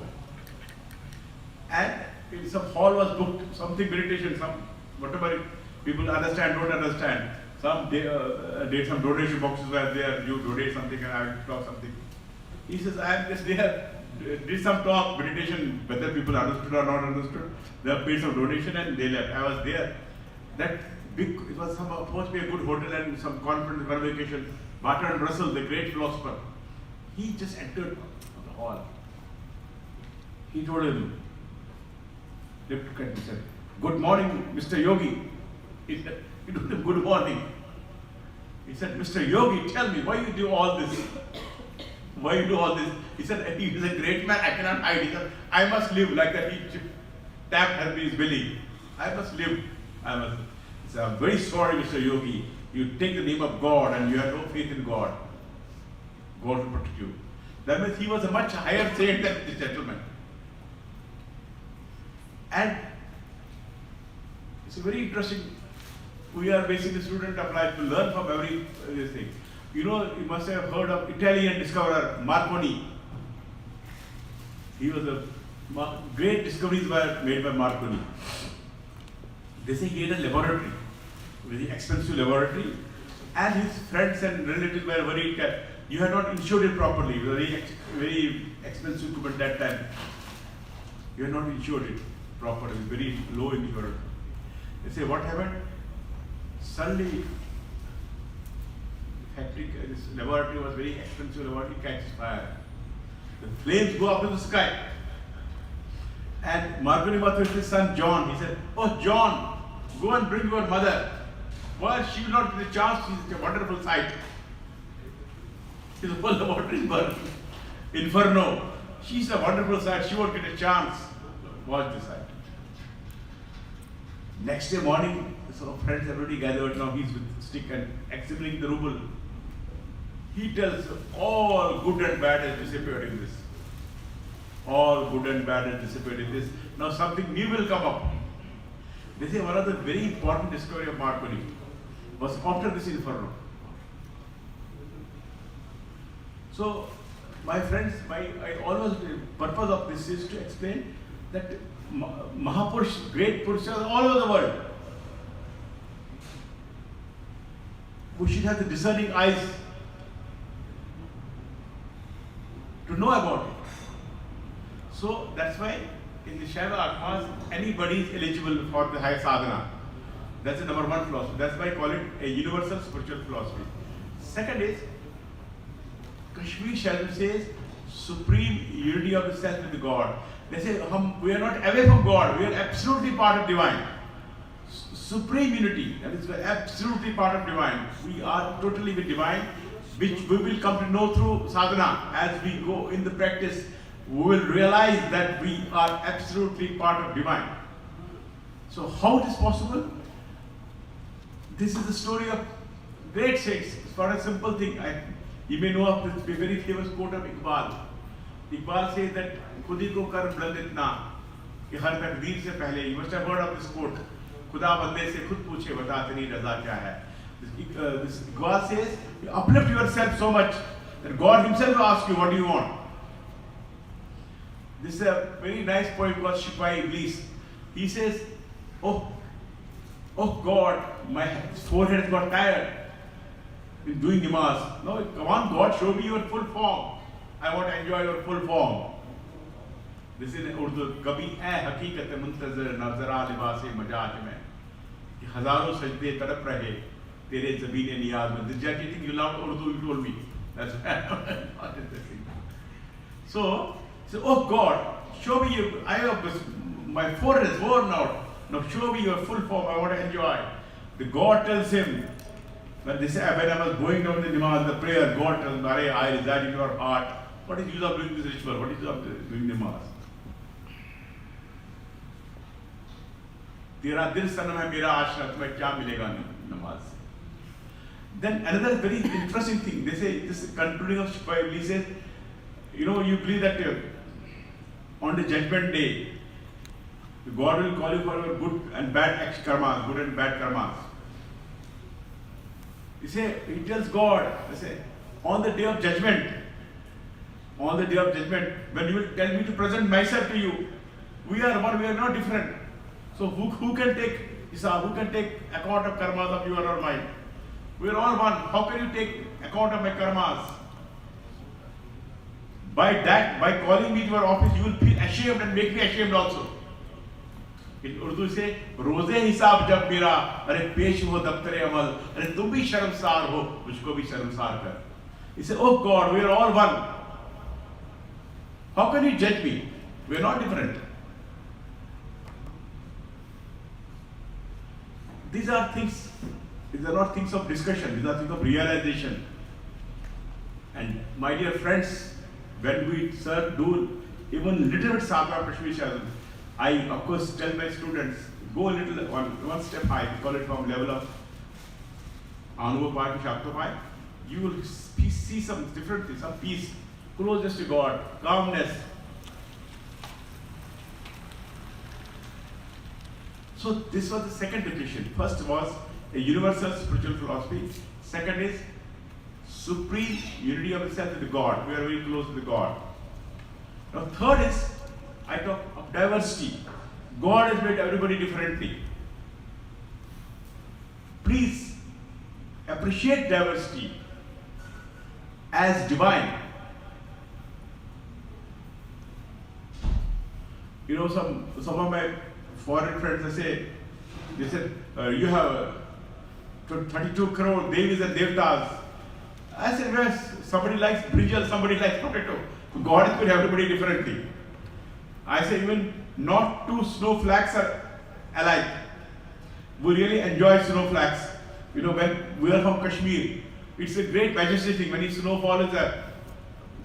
and some hall was booked, something meditation, some whatever people understand, don't understand. Some did some donation boxes where there, you donate something and I talk something. He says, I am just there, did some talk, meditation, whether people understood or not understood. They have paid some donation and they left. I was there. That big, it was supposed to be a good hotel and some conference, convocation. Bertrand Russell, the great philosopher, he just entered the hall. He told him, looked at him and said, good morning, Mr. Yogi. He said, he told him, good morning. He said, Mr. Yogi, tell me, why you do all this? Why you do all this? He said, he is a great man, I cannot hide. He said, I must live like that. He tapped Hermes' belly. I must live. He said, I'm very sorry, Mr. Yogi. You take the name of God and you have no faith in God. God will protect you. That means he was a much higher saint than this gentleman. And it's a very interesting, we are basically student of life to learn from every thing. You must have heard of Italian discoverer Marconi. He was great discoveries were made by Marconi. They say he had a laboratory, very expensive laboratory, and his friends and relatives were worried that you had not insured it properly. Very expensive equipment at that time. You had not insured it properly, very low insurance. They say, what happened? Suddenly, this laboratory was very expensive laboratory, catches fire. The flames go up to the sky. And Marconi was with his son John. He said, oh John, go and bring your mother. Well, she will not get a chance, she's a wonderful sight. His whole laboratory is burning. Inferno. She's a wonderful sight, she won't get a chance. Watch this sight. Next day morning, so friends, everybody gathered, now he's with stick and examining the ruble. He tells all good and bad has disappeared in this. All good and bad has disappeared in this. Now something new will come up. They say one of the very important discovery of Marconi was after this inferno. So, my friends, the purpose of this is to explain that Mahapurush, great Purushas all over the world. We should have the discerning eyes to know about it. So that's why in the Shaiva Atmas, anybody is eligible for the higher sadhana. That's the number one philosophy. That's why I call it a universal spiritual philosophy. Second is, Kashmir Shaivism says supreme unity of the self with the God. They say we are not away from God, we are absolutely part of divine. Supreme unity, that is absolutely part of divine. We are totally with divine, which we will come to know through sadhana. As we go in the practice, we will realize that we are absolutely part of divine. So how it is possible? This is the story of great saints. It's not a simple thing. You may know of this very famous quote of Iqbal. Iqbal says that खुदी को कर बुलंद इतना कि हर तकदीर से पहले, you must have heard of this quote, खुदा बंदे से खुद पूछे बता तेरी रज़ा क्या है. This Iqbal says, you uplift yourself so much that God himself will ask you, what do you want? This is a very nice poem called Shikwa Iblis. He says, oh God, my forehead has got tired in doing namaz. No, come on God, show me your full form. I want to enjoy your full form. This is in Urdu. कभी ऐ हकीकत मुंतज़र नज़रा लिबासे मजाज में कि हजारों सजदे तड़प रहे तेरे ज़बीने नियाज में. This Jackie thing you love Urdu, you told me. That's why. So, oh God, show me you. I have my forehead is worn out. Now show me your full form. I want to enjoy. The God tells him when I was going down the namaz, the prayer, God tells me, I reside in your heart. What is the use of doing this ritual? What is the use of doing namaz? तेरा दिल सनम है मेरा आशना तुम्हें क्या मिलेगा नमाज से. Then another very interesting thing, they say, this concluding of Shikwa Iblis says, you believe that on the judgment day, God will call you for your good and bad karmas, good and bad karmas. He tells God, on the day of judgment, when you will tell me to present myself to you, we are one, we are not different. So who can take account of karmas of yours or mine? We are all one. How can you take account of my karmas? By calling me to your office, you will feel ashamed and make me ashamed also. In Urdu say, रोज़े हिसाब जब मेरा अरे पेश हो दफ्तरे अमल अरे तुम भी शर्मसार हो मुझको भी शर्मसार कर. He said, oh God, we are all one. How can you judge me? We are not different. These are not things of discussion, these are things of realization. And my dear friends, when we do even little bit sadhana prashvisha, I of course tell my students, go a little one step high, we call it from level of Anubhav to Shaktopai. You will see some different things, some peace, closeness to God, calmness. So this was the second definition. First was a universal spiritual philosophy. Second is supreme unity of the self with God. We are very close to the God. Now third is, I talk of diversity. God has made everybody differently. Please appreciate diversity as divine. Some of my foreign friends, they said, you have 32 crore Devis and Devtas. I said, yes, somebody likes brinjal, somebody likes potato. God has made everybody differently. I say, even not two snowflakes are alike. We really enjoy snowflakes. When we are from Kashmir, it's a great majestic thing. When snowfall is a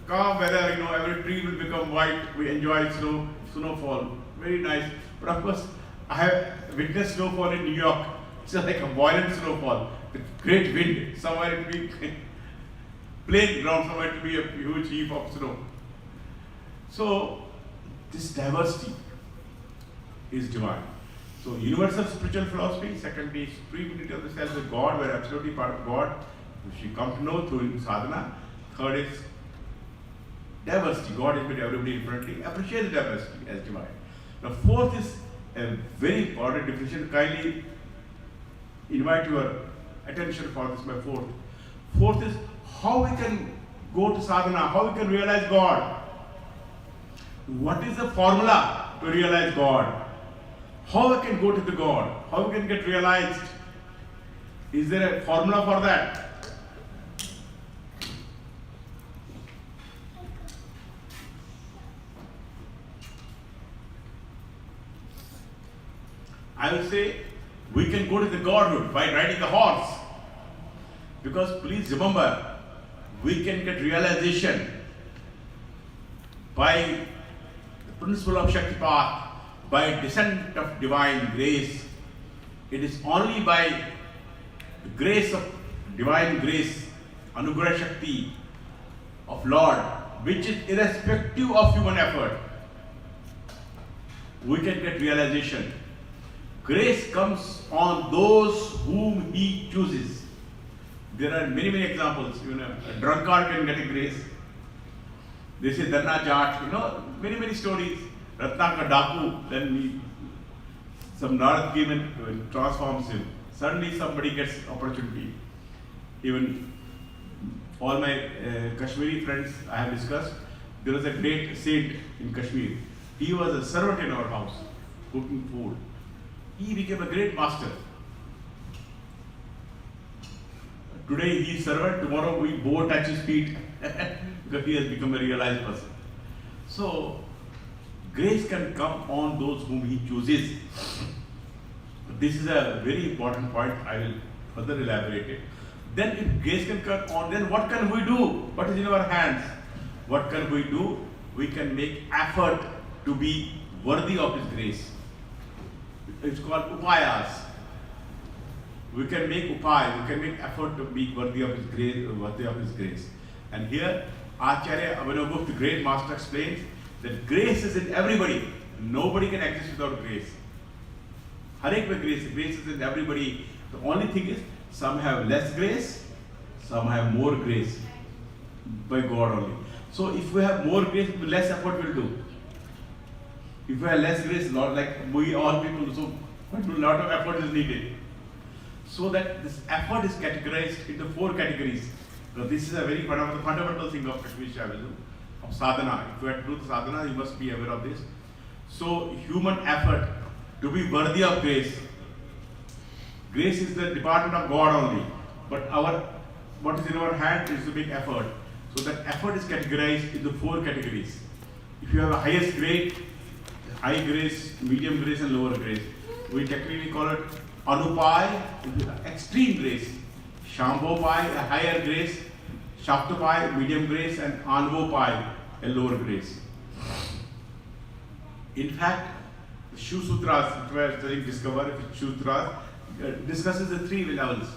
calm weather, every tree will become white. We enjoy snowfall. Very nice. But of course, I have witnessed snowfall in New York. It's like a violent snowfall with great wind. Somewhere it will be plain ground, somewhere it will be a huge heap of snow. So, this diversity is divine. So, universal spiritual philosophy, secondly, supreme unity of the self with God, we are absolutely part of God, which we come to know through sadhana. Third is diversity. God has made everybody differently. Appreciate the diversity as divine. Now, fourth is a very important definition. Kindly invite your attention for this, my fourth. Fourth is how we can go to sadhana, how we can realize God. What is the formula to realize God? How we can go to the God? How we can get realized? Is there a formula for that? I will say we can go to the Godhood by riding the horse. Because please remember, we can get realization by the principle of Shaktipat, by descent of divine grace. It is only by the grace of divine grace, Anugrah Shakti of Lord, which is irrespective of human effort, we can get realization. Grace comes on those whom He chooses. There are many examples. A drunkard can get a grace. They say Dhanna Jat, many, many stories. Ratnakar Daku, then some Narad came and transforms him. Suddenly somebody gets opportunity. Even all my Kashmiri friends I have discussed, there was a great saint in Kashmir. He was a servant in our house, cooking food. He became a great master. Today he is servant, tomorrow we both touch his feet because he has become a realized person. So, grace can come on those whom he chooses. This is a very important point, I will further elaborate it. Then if grace can come on, then what can we do? What is in our hands? What can we do? We can make effort to be worthy of his grace. It's called upayas. We can make upay, we can make effort to be worthy of his grace, And here, Acharya Abhinavgupta, the great master, explains that grace is in everybody. Nobody can exist without grace. Harek mein grace is in everybody. The only thing is, some have less grace, some have more grace by God only. So if we have more grace, less effort will do. If we have less grace, not like we all people, so a lot of effort is needed. So that this effort is categorized into 4 categories. So this is a very fundamental thing of Kashmir Shaivism, of sadhana. If you have to do the sadhana, you must be aware of this. So human effort to be worthy of grace. Grace is the department of God only, but what is in our hand is to make effort. So that effort is categorized into 4 categories. If you have a highest grade, high grace, medium grace and lower grace, we technically call it Anupay, extreme grace, Shambhopai, a higher grace, Shaktopai, medium grace, and Anvopai, a lower grace. In fact, the Shiv Sutras, which we are studying Discover, Shiv Sutras, discusses the 3 levels,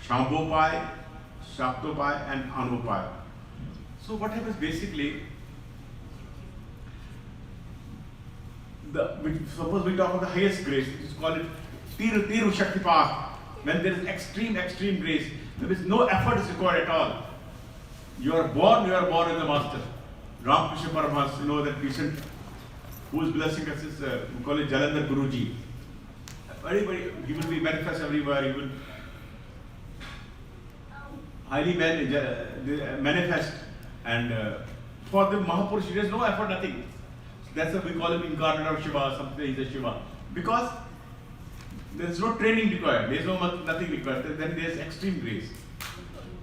Shambhopai, Shaktopai, and Anvopai. So what happens basically, suppose we talk about the highest grace, which is called it Tiru Shaktipat. When there is extreme grace, there is no effort is required at all. You are born as a master. Ramakrishna Paramahansa, that recent who is blessing us is, we call it Jalandhar Guruji. He will be manifest everywhere, he will highly manifest, and for the Mahapurush, there is no effort, nothing. So that's why we call him incarnate of Shiva, something is a Shiva. Because there is no training required, there is nothing required, then there is extreme grace.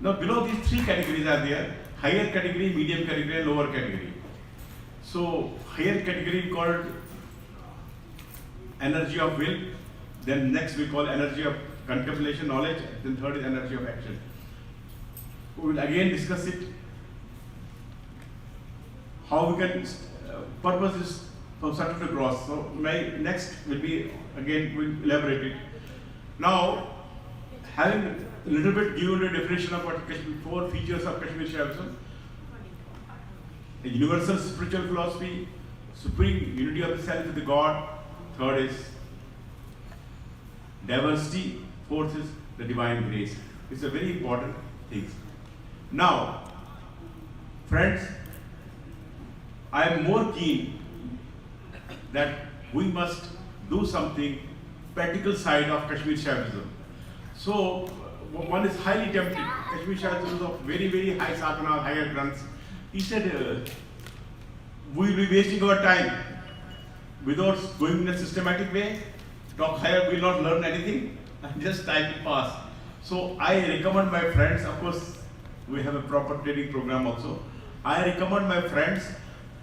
Now below these 3 categories are there, higher category, medium category, and lower category. So higher category called energy of will, then next we call energy of contemplation, knowledge, then third is energy of action. We will again discuss it, how we can, purpose is from subtle to gross. So my next will be, again we'll elaborate it. Now, having a little bit given a definition of what 4 features of Kashmir Shaivism, a universal spiritual philosophy, supreme unity of the self with the God, third is diversity, fourth is the divine grace. It's a very important thing. Now, friends, I am more keen that we must do something practical side of Kashmir Shaivism. So, one is highly tempted. Kashmir Shaivism is of very high sadhana, higher grunts. He said, we will be wasting our time without going in a systematic way. Talk higher, we will not learn anything, and just time will pass. So I recommend my friends, of course, we have a proper training program also. I recommend my friends,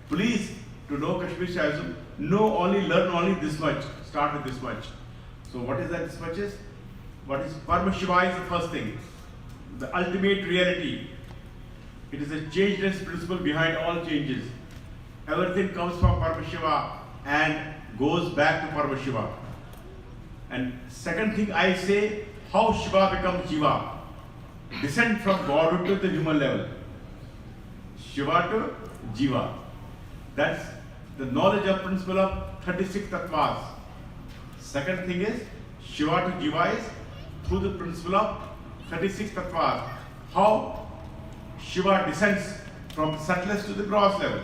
please, to know Kashmir Shaivism, learn only this much, start with this much. So what is that this much is? What is Parama Shiva is the first thing, the ultimate reality. It is a changeless principle behind all changes. Everything comes from Parama Shiva and goes back to Parama Shiva. And second thing I say, how Shiva becomes Jiva. Descend from Godhood to the human level. Shiva to Jiva. That's the knowledge of principle of 36 tattvas. Second thing is, Shiva to Jiva is through the principle of 36 tattvas. How Shiva descends from the subtlest to the gross level.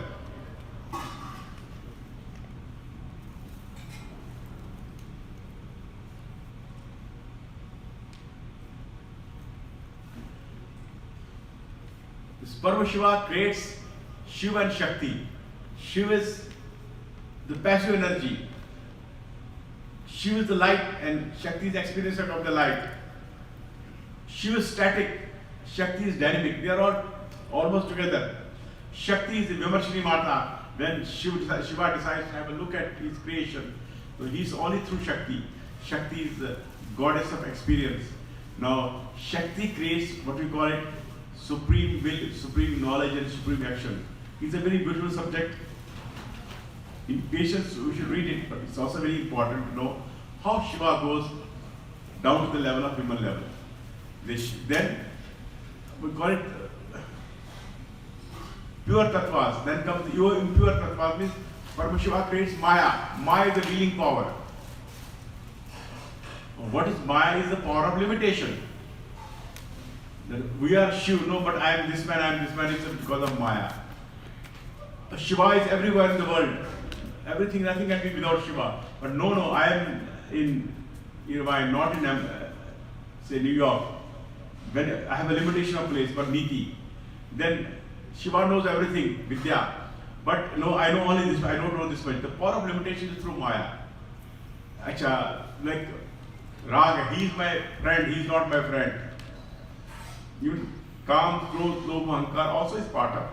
This Parva Shiva creates Shiva and Shakti. Shiva is the passive energy. Shiva is the light and Shakti is the experiencer of the light. Shiva is static, Shakti is dynamic. They are all almost together. Shakti is the Vimarshini Mata. When Shiva decides to have a look at his creation, so he is only through Shakti. Shakti is the goddess of experience. Now, Shakti creates what we call it supreme will, supreme knowledge, and supreme action. It's a very beautiful subject. In patience, we should read it, but it's also very important to know how Shiva goes down to the level of human level. Then we call it pure tattvas. Then comes the impure tattvas, means Paramashiva creates Maya. Maya is the dealing power. What is Maya? Is the power of limitation. That we are Shiva, no, but I am this man, it's because of Maya. Shiva is everywhere in the world. Everything, nothing can be without Shiva. But no, I am in Irvine, not in say New York. When I have a limitation of place, but Niti, then Shiva knows everything, Vidya. But no, I know only this, I don't know this much. The power of limitation is through Maya. Acha, like Raga, he is my friend, he is not my friend. Even Kam, Krodh, Lobha, Ahankar also is part of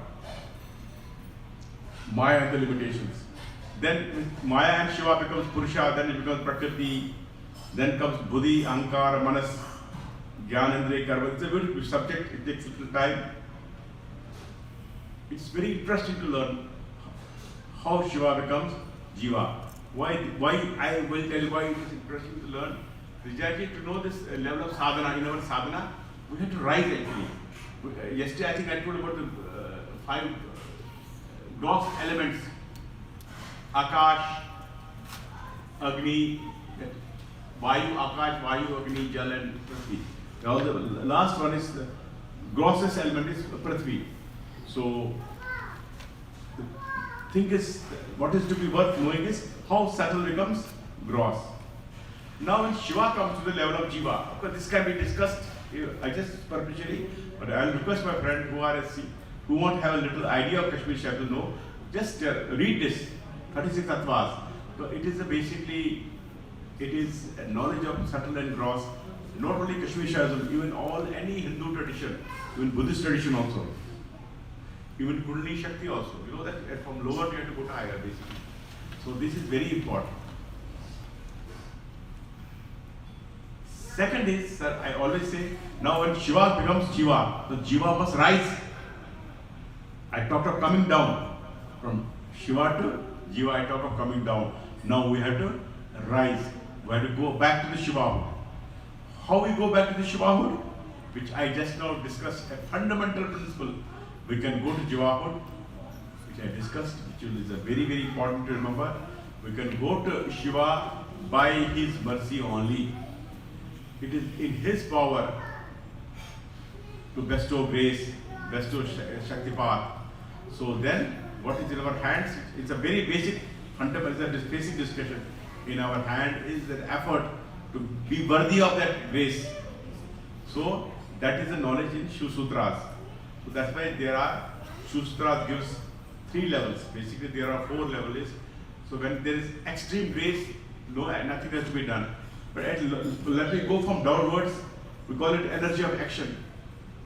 Maya and the limitations. Then Maya and Shiva becomes Purusha, then it becomes Prakriti, then comes Buddhi, Ahankar, Manas, Jnanendriya, Karma. It's a very subject, it takes a little time. It's very interesting to learn how Shiva becomes Jiva. Why I will tell you why it is interesting to learn. Rijaji, to know this level of sadhana, in our sadhana, we have to rise actually. Yesterday I think I told about the 5 gross elements. Akash, Agni, Vayu, Akash, Vayu, Agni, Jal and Prithvi. Now the last one is the grossest element is Prithvi. So the thing is, what is to be worth knowing is how subtle becomes gross. Now when Shiva comes to the level of Jiva, of course this can be discussed, I just superficially, but I will request my friend who are who won't have a little idea of Kashmir Shah to know, just read this, 36 Tattvas. So it is basically, it is a knowledge of subtle and gross, not only Kashmir Shahism, even any Hindu tradition, even Buddhist tradition also, even Kundalini Shakti also. You know that from lower you have to go to higher basically. So this is very important. Second is, sir, I always say, now when Shiva becomes Jiva, the Jiva must rise. I talked of coming down. From Shiva to Jiva, I talked of coming down. Now we have to rise. We have to go back to the Shivahood. How we go back to the Shivahood? Which I just now discussed, a fundamental principle. We can go to Jivahood, which I discussed, which is very, very important to remember. We can go to Shiva by his mercy only. It is in his power to bestow grace, bestow Shaktipat. So then, what is in our hands? It's a very basic, fundamental, basic discussion. In our hand is the effort to be worthy of that grace. So that is the knowledge in Shiv Sutras. So that's why there are, Shiv Sutras gives 3 levels. Basically there are 4 levels. So when there is extreme grace, nothing has to be done. But let me go from downwards, we call it energy of action.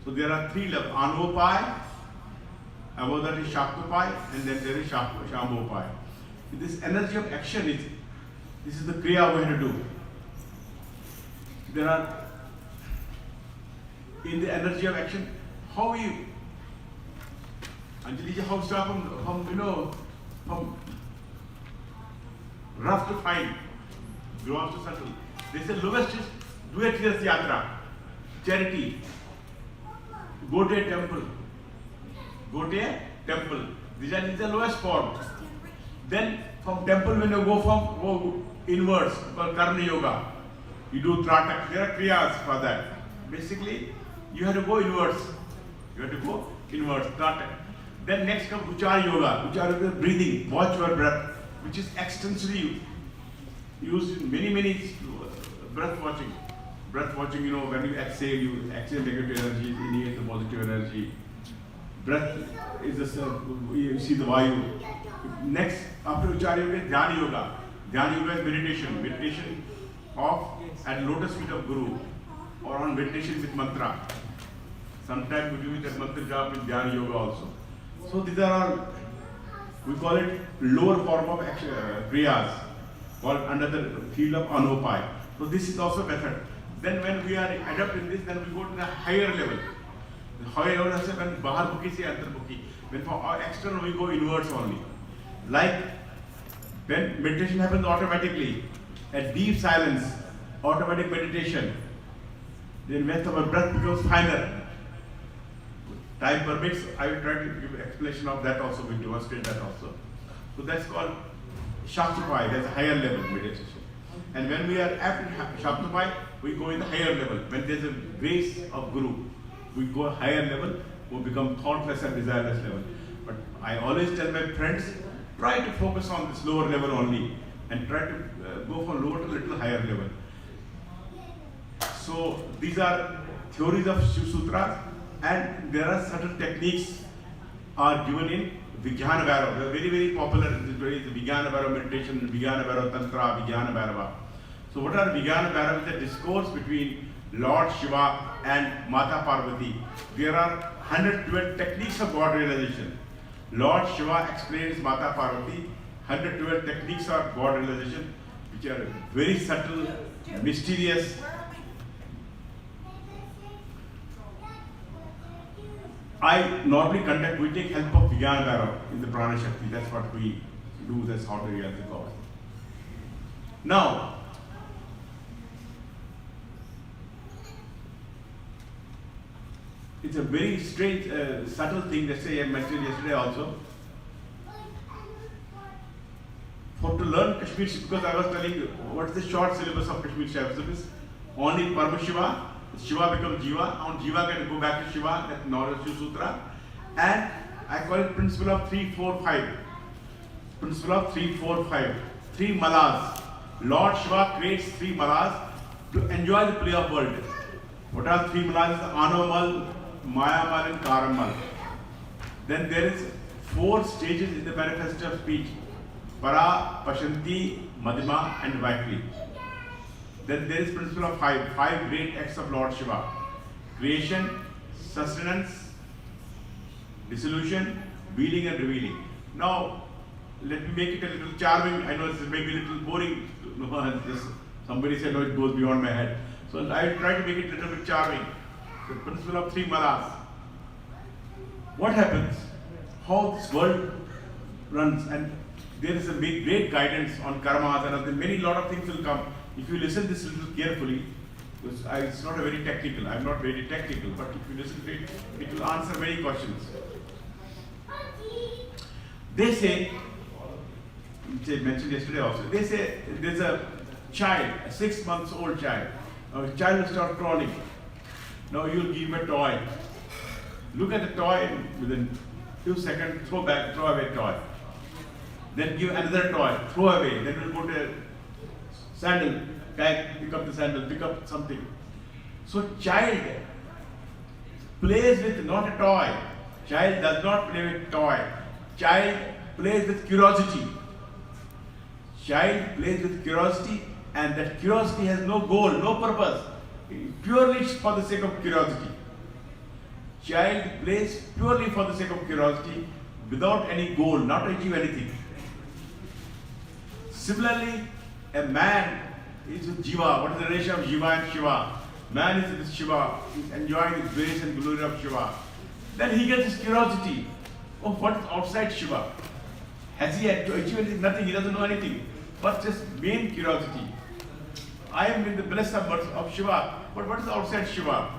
So there are 3 levels, Anupai, above that is Shaktupai, and then there is Shambhopai. This energy of action this is the Kriya we have to do. There are, in the energy of action, how you, Anjali ji, how start from rough to fine, gross to subtle. They say lowest is do a Tirth Yatra, charity, go to a temple. Go to a temple. These are the lowest form. Then from temple when you go inwards, called Karna Yoga, you do Tratak, there are Kriyas for that. Basically, you have to go inwards. You have to go inwards, Tratak. Then next comes Uchar Yoga. Uchar Yoga is breathing, watch your breath, which is extensively used in many breath watching. Breath watching, you know, when you exhale negative energy, inhale the positive energy. Breath is you see the Vayu. Next, after Uchar Yoga is Dhyana Yoga. Dhyana Yoga is meditation. Meditation of at lotus feet of Guru or on meditation with mantra. Sometimes we do that mantra jap with Dhyana Yoga also. So these are all, we call it lower form of kriyas, called under the field of Anupai. So this is also method. Then when we are adept in this, then we go to the higher level. The higher level is when bahar bukhi se antar bukhi. When for our external we go inwards only. Like when meditation happens automatically, at deep silence, automatic meditation, then when our breath becomes finer. Time permits, I will try to give an explanation of that also, we demonstrate that also. So that's called Shaktipai, that's a higher level meditation. And when we are at Shaktipai, we go in the higher level. When there's a grace of Guru, we go higher level, we become thoughtless and desireless level. But I always tell my friends, try to focus on this lower level only and try to go from lower to little higher level. So these are theories of Shiv Sutras, and there are certain techniques are given in Vijnana Bhairav. They are very popular in this way, the Vijnana Bhairav meditation, Vijnana Bhairav Tantra, Vijnana Bhairava. So what are Vijnana Bhairav? Is a discourse between Lord Shiva and Mata Parvati. There are 112 techniques of God realization. Lord Shiva explains Mata Parvati, 112 techniques of God realization, which are very subtle, mysterious. I normally conduct, we take help of Vijnana Bhairav in the Prana Shakti. That's what we do, that's how to realize the God. Now, it's a very strange, subtle thing that I mentioned yesterday also. For to learn Kashmir, because I was telling you, what's the short syllabus of Kashmir syllabus? Only Paramashiva, Shiva becomes Jiva, and Jiva can go back to Shiva, that's knowledge Shiv Sutra. And I call it principle of 3, 4, 5. Principle of 3, 4, 5. 3 malas. Lord Shiva creates 3 malas to enjoy the play of world. What are 3 malas? Anomal, Mayamal and Karamal. Then there is 4 stages in the manifesto of speech. Para, Pashanti, Madhima and Vaikli. Then there is principle of 5 great acts of Lord Shiva. Creation, sustenance, dissolution, wheeling and revealing. Now, let me make it a little charming. I know this may be a little boring. Somebody said, no, it goes beyond my head. So I will try to make it a little bit charming. The principle of 3 malas. What happens? How this world runs, and there is a great guidance on karmas and many lot of things will come. If you listen this a little carefully, because it's not a very technical, I'm not very technical, but if you listen to it, it will answer many questions. They say, which I mentioned yesterday also, they say there's a child, a 6-month-old child. Now the child will start crawling. Now you'll give him a toy. Look at the toy and within 2 seconds, throw away toy. Then give another toy, throw away. Then we'll go to a sandal, pick up the sandal, pick up something. So child plays with not a toy. Child does not play with toy. Child plays with curiosity. Child plays with curiosity, and that curiosity has no goal, no purpose. Purely for the sake of curiosity. Child plays purely for the sake of curiosity, without any goal, not to achieve anything. Similarly, a man is with Jiva. What is the relation of Jiva and Shiva? Man is with Shiva, he's enjoying the grace and glory of Shiva. Then he gets his curiosity. Oh, what is outside Shiva? Has he had to achieve anything? Nothing, he doesn't know anything. But just main curiosity. I am in the bliss of Shiva, but what is outside Shiva?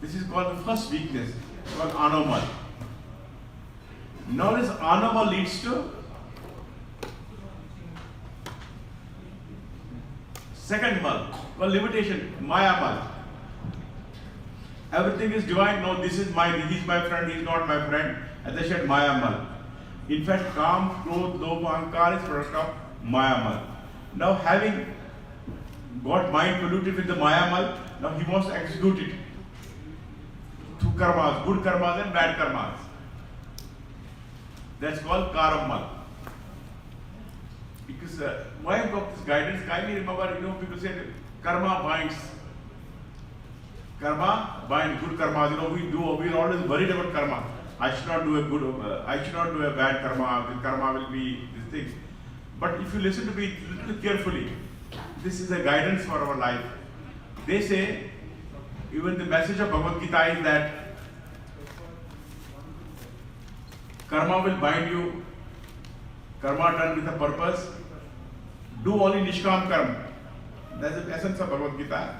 This is called the first weakness, called Anomal. Now this Anomal leads to second mal, called limitation, Maya mal. Everything is divine. No, this is mine. He is my friend. He is not my friend. As I said, Maya Mal. In fact, Kam, Krodh, Lobha, Ahankar is product of Maya Mal. Now, having got mind polluted with the Maya Mal, now he wants to execute it through karmas, good karmas and bad karmas. That's called Karam Mal. Because why I got this guidance? Kindly remember, people say karma binds. Karma binds good karmas. We're always worried about karma. I should not do a bad karma. The karma will be this thing. But if you listen to me a little carefully, this is a guidance for our life. They say, even the message of Bhagavad Gita is that karma will bind you. Karma done with a purpose. Do only Nishkam Karma. That's the essence of Bhagavad Gita.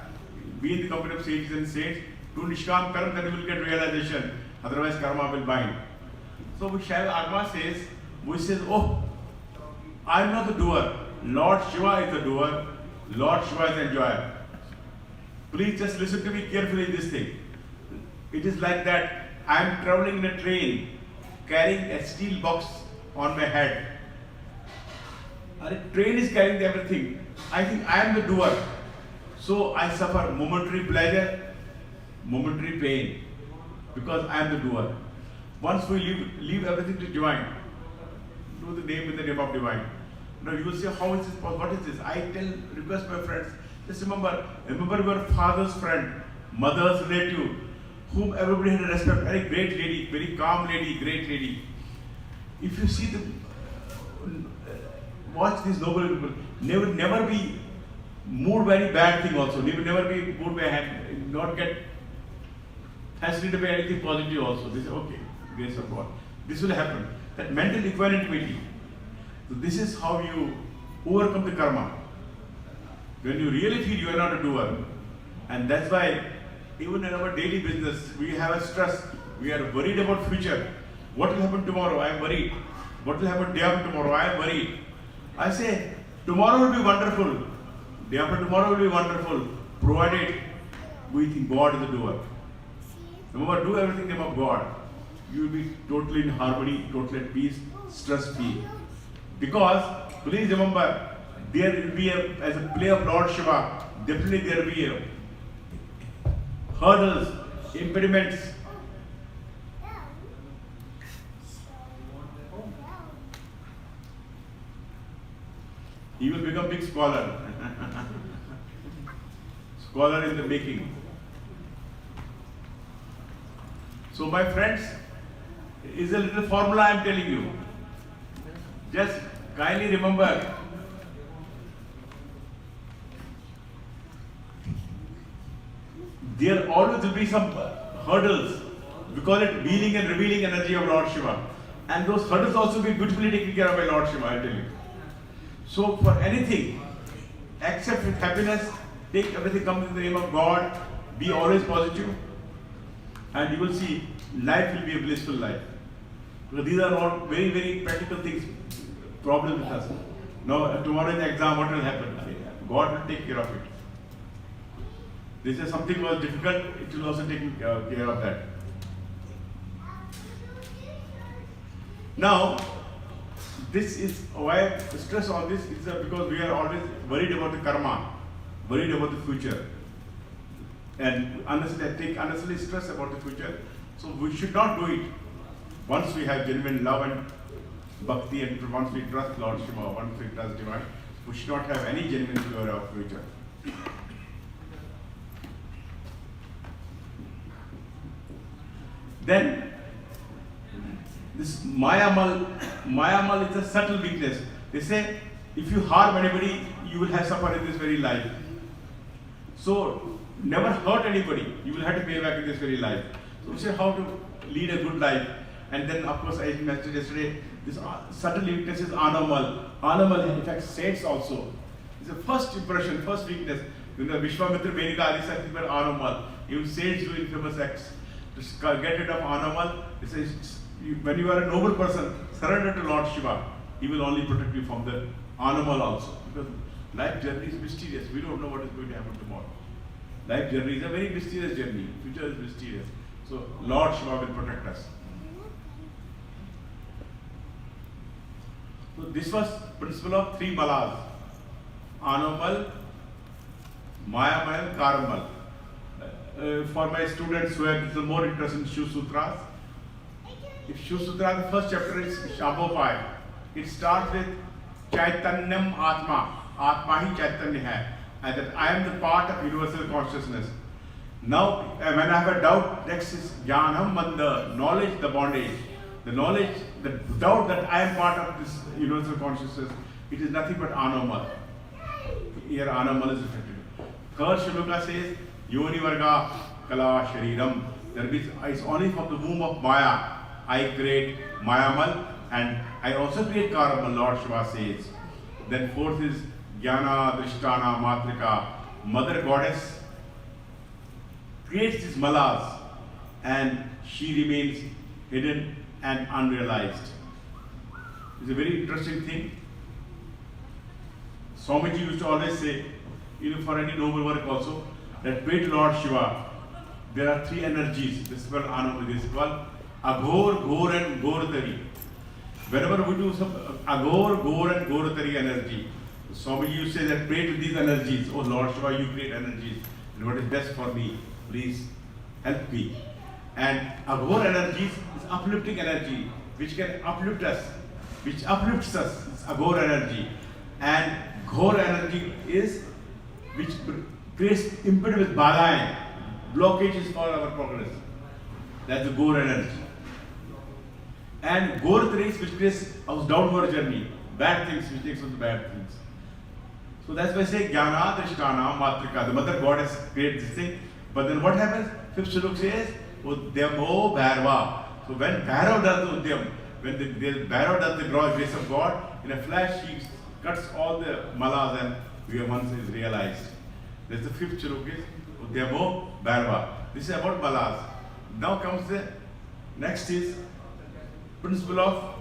Be in the company of sages and saints. Do Nishkam Karma, then you will get realization. Otherwise, karma will bind. So, Shaila Agma says, oh, I am not the doer. Lord Shiva is the doer. Lord Shiva is the enjoyer. Please just listen to me carefully this thing. It is like that I am traveling in a train, carrying a steel box on my head. And the train is carrying everything. I think I am the doer. So I suffer momentary pleasure, momentary pain, because I am the doer. Once we leave everything to divine, do the name in the name of divine. Now you will say, how is this possible? What is this? I request my friends, just remember your father's friend, mother's relative, whom everybody had respect, very great lady, very calm lady, great lady. If you see watch these noble people, never be moved by any bad thing also. Never be moved by not get fascinated by anything positive also. They say, okay, grace of God. This will happen. That mental equanimity. So this is how you overcome the karma. When you really feel you are not a doer. And that's why even in our daily business, we have a stress. We are worried about future. What will happen tomorrow? I am worried. What will happen day after tomorrow? I am worried. I say, tomorrow will be wonderful. Day after tomorrow will be wonderful. Provided we think God is the doer. Remember, do everything in the name of God. You will be totally in harmony, totally at peace, stress-free. Because, please remember, there will be as a play of Lord Shiva, definitely there will be hurdles, impediments. He will become big scholar. Scholar in the making. So my friends, is a little formula I am telling you. Just kindly remember, there always will be some hurdles. We call it wheeling and revealing energy of Lord Shiva. And those hurdles also will be beautifully taken care of by Lord Shiva, I tell you. So for anything, accept with happiness, take everything comes in the name of God, be always positive, and you will see life will be a blissful life. Because these are all very, very practical things, problems with us. Now, tomorrow in the exam, what will happen? God will take care of it. They say something was difficult, it will also take care of that. Now, this is why I stress on this, is because we are always worried about the karma, worried about the future, and unnecessarily stress about the future. So we should not do it. Once we have genuine love and bhakti, and once we trust Lord Shiva, once we trust divine, we should not have any genuine fear of future. Then, this Maya Mal is a subtle weakness. They say, if you harm anybody, you will have suffer in this very life. So, never hurt anybody. You will have to pay back in this very life. So, we say how to lead a good life. And then, of course, I mentioned yesterday, this subtle weakness is Anamal. Anamal, in fact, saints also. It's the first impression, first weakness. You know, Vishwamitra Benika, Adi said, Anamal. Even saints do infamous acts. To get rid of Anamal, it says, when you are a noble person, surrender to Lord Shiva. He will only protect you from the Anamal also. Because life journey is mysterious. We don't know what is going to happen tomorrow. Life journey is a very mysterious journey. Future is mysterious. So Lord Shiva will protect us. So this was principle of three malas: Anomal, Mayamal, Karamal. For my students who have more interest in Shiv Sutras, if Shiv Sutra, the first chapter is Shabhopai. It starts with Chaitanyam Atma. Atma hi Chaitanya hai. And that I am the part of universal consciousness. Now, when I have a doubt, next is Jnanam Manda, knowledge, the bondage. The knowledge, the doubt that I am part of this universal consciousness, it is nothing but Anomal. Here Anomal is reflected. Third Shloka says, Yoni Varga Kala Shariram. That means it's only from the womb of Maya I create Mayamal, and I also create Karamal, Lord Shiva says. Then fourth is Jnana, Drishtana, Matrika. Mother goddess creates these malas and she remains hidden and unrealized. It's a very interesting thing. Swamiji used to always say, for any noble work also, that pray to Lord Shiva. There are three energies. This is called Aghor, Ghor and Goratari. Whenever we do some Aghor, Ghor and Goratari energy, Swamiji used to say that pray to these energies. Oh Lord Shiva, you create energies. And what is best for me? Please help me. And Aghor energies is uplifting energy, which can uplift us, which uplifts us. It's Aghor energy. And Ghor energy is which creates impediment with badaen, blockages for our progress. That's the Ghor energy. And Goratari is which creates our downward journey, bad things, which takes us to bad things. So that's why I say Jnana, Drishtana, Matrika. The mother goddess creates this thing. But then what happens? Fifth Shloka says, Udyamo Bhairava. So when Bhairav does the Udyam, when the Bhairav does the grace of God, in a flash he cuts all the malas and we once is realized. That's the fifth Shloka is Udyamo Bhairava. This is about malas. Now comes the next is principle of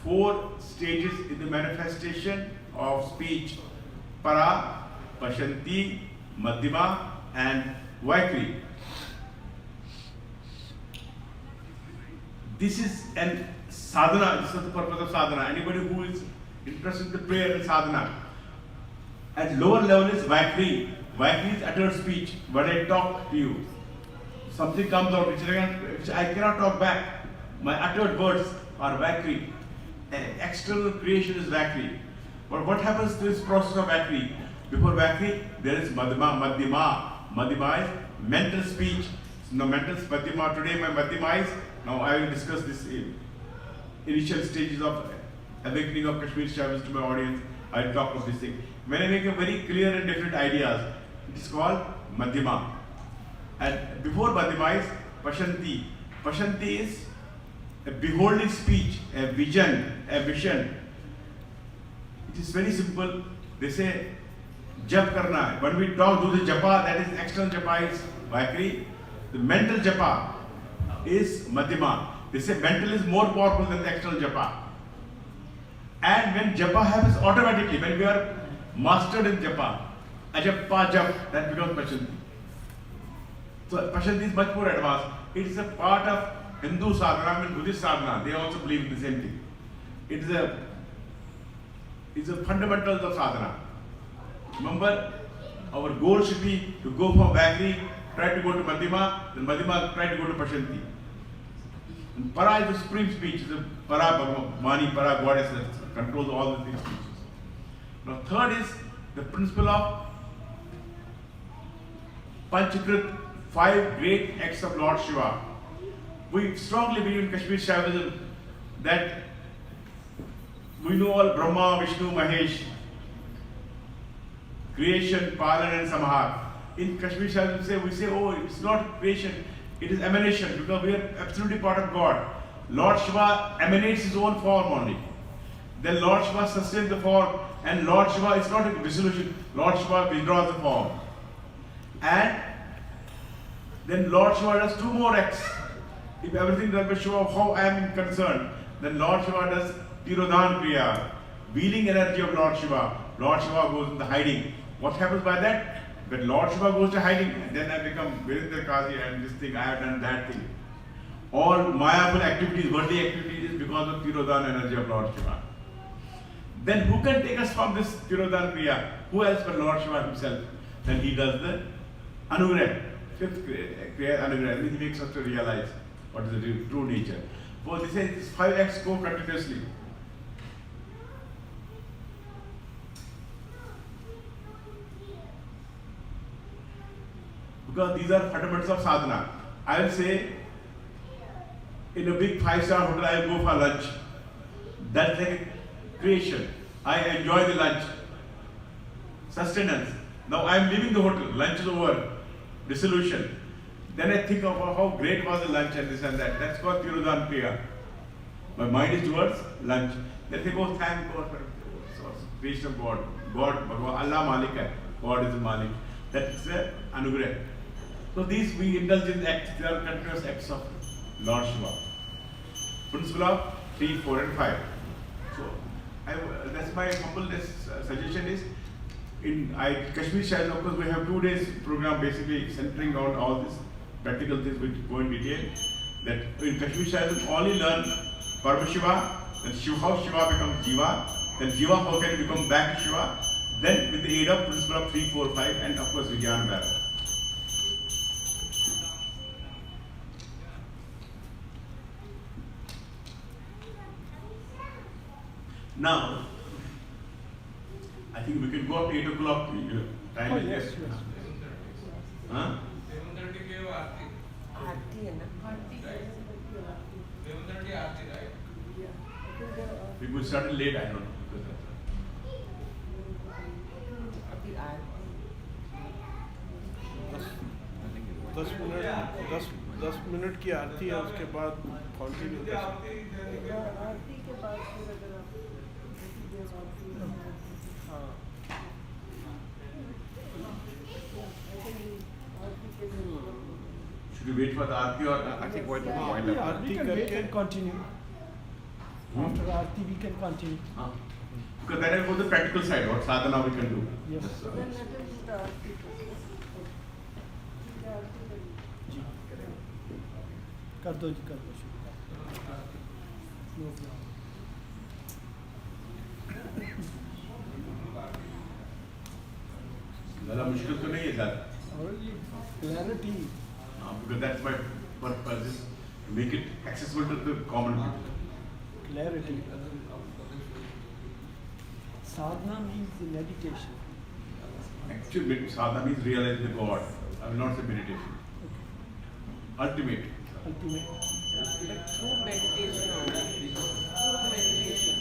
4 stages in the manifestation of speech: Para, Pashanti, Madhyama and Vaikri. This is an sadhana, this is the purpose of sadhana. Anybody who is interested in the prayer and sadhana. At lower level is Vaikri. Vaikri is uttered speech. When I talk to you, something comes out which I cannot talk back. My uttered words are Vaikri. External creation is Vaikri. But what happens to this process of Vaikri? Before Vaikri, there is Madhyama. Madhyama is mental speech. No mental Madhyama. Today my Madhyama is, now I will discuss this initial stages of awakening of Kashmir Shaivism to my audience. I will talk of this thing. When I make a very clear and different ideas, it is called Madhyama. And before Madhyama is Pashanti. Pashanti is a beholding speech, a vision, It is very simple. They say, jap karna. When we talk, do the japa, that is external japa is Vaikri. The mental japa is Madhyama. They say mental is more powerful than the external japa. And when japa happens automatically, when we are mastered in japa, ajappa jap, that becomes Pashanti. So Pashanti is much more advanced. It is a part of Hindu sadhana and Buddhist sadhana. They also believe in the same thing. It is a fundamentals of sadhana. Remember, our goal should be to go from Vaikri, try to go to Madhyama, then Madhyama try to go to Pashanti. And Para is the supreme speech, is the Para Mani, Para goddess that controls all the three speeches. Now third is the principle of Panchakrit, 5 great acts of Lord Shiva. We strongly believe in Kashmir Shaivism that we know all Brahma, Vishnu, Mahesh, creation, Palan and Samhar. In Kashmir Shaivism we say, oh, it's not creation, it is emanation, because we are absolutely part of God. Lord Shiva emanates his own form only. Then Lord Shiva sustains the form, and Lord Shiva is not a dissolution. Lord Shiva withdraws the form. And then Lord Shiva does 2 more acts. If everything does by Shiva of how I am concerned, then Lord Shiva does Tirodhan Kriya, wheeling energy of Lord Shiva. Lord Shiva goes in the hiding. What happens by that? When Lord Shiva goes to hiding, then I become Virendra Qazi and this thing, I have done that thing. All mayaful activities, worldly activities is because of Tirodhan energy of Lord Shiva. Then who can take us from this Tirodhan Kriya? Who else but Lord Shiva himself? Then he does the Anugrah, fifth Kriya Anugrah, and he makes us to realize what is the true nature. For this is 5 acts go continuously. Because these are fundamentals of sadhana. I will say, in a big 5-star hotel, I will go for lunch. That's like a creation. I enjoy the lunch. Sustenance. Now I am leaving the hotel. Lunch is over. Dissolution. Then I think of how great was the lunch and this and that. That's called Tirodhan Kriya. My mind is towards lunch. Then I think, oh, thank God for creation of God. God, Allah Malik hai. God is the Malik. That's the Anugrah. So these we indulge in acts, they are continuous acts of Lord Shiva. Principle of 3, 4 and 5. So that's my humble suggestion is, in Kashmir Shahid, of course we have 2 days program basically centering on all these practical things which go in detail. That in Kashmir Shahid we only learn Parama Shiva, then Shiva, how Shiva becomes Jiva, then Jiva how can it become back to Shiva, then with the aid of principle of 3, 4, 5 and of course Vijnana Bharat. Now, I think we can go up to 8 o'clock. Time is yes, left. yes. Huh? We could start late, I don't know. दस minute की आरती है, उसके बाद continue कर सकते हैं। आरती के बाद फिर अगर आप हाँ, Should we wait for the Aarti or I think what wind up. Aarti करके continue, after aarti we can continue. Because then I go to the practical side, what sadhana we can do. Yes. Yes, then let us do the आरती जी कर दो जी, कर दो No problem. ज़्यादा मुश्किल तो नहीं है सर। और ये clarity, Because that's my purpose is to make it accessible to the common people. Clarity. Sadhana means meditation. Actually, sadhana means realizing the God. I will not say meditation. Ultimate. Ultimate. through meditation only. Through meditation.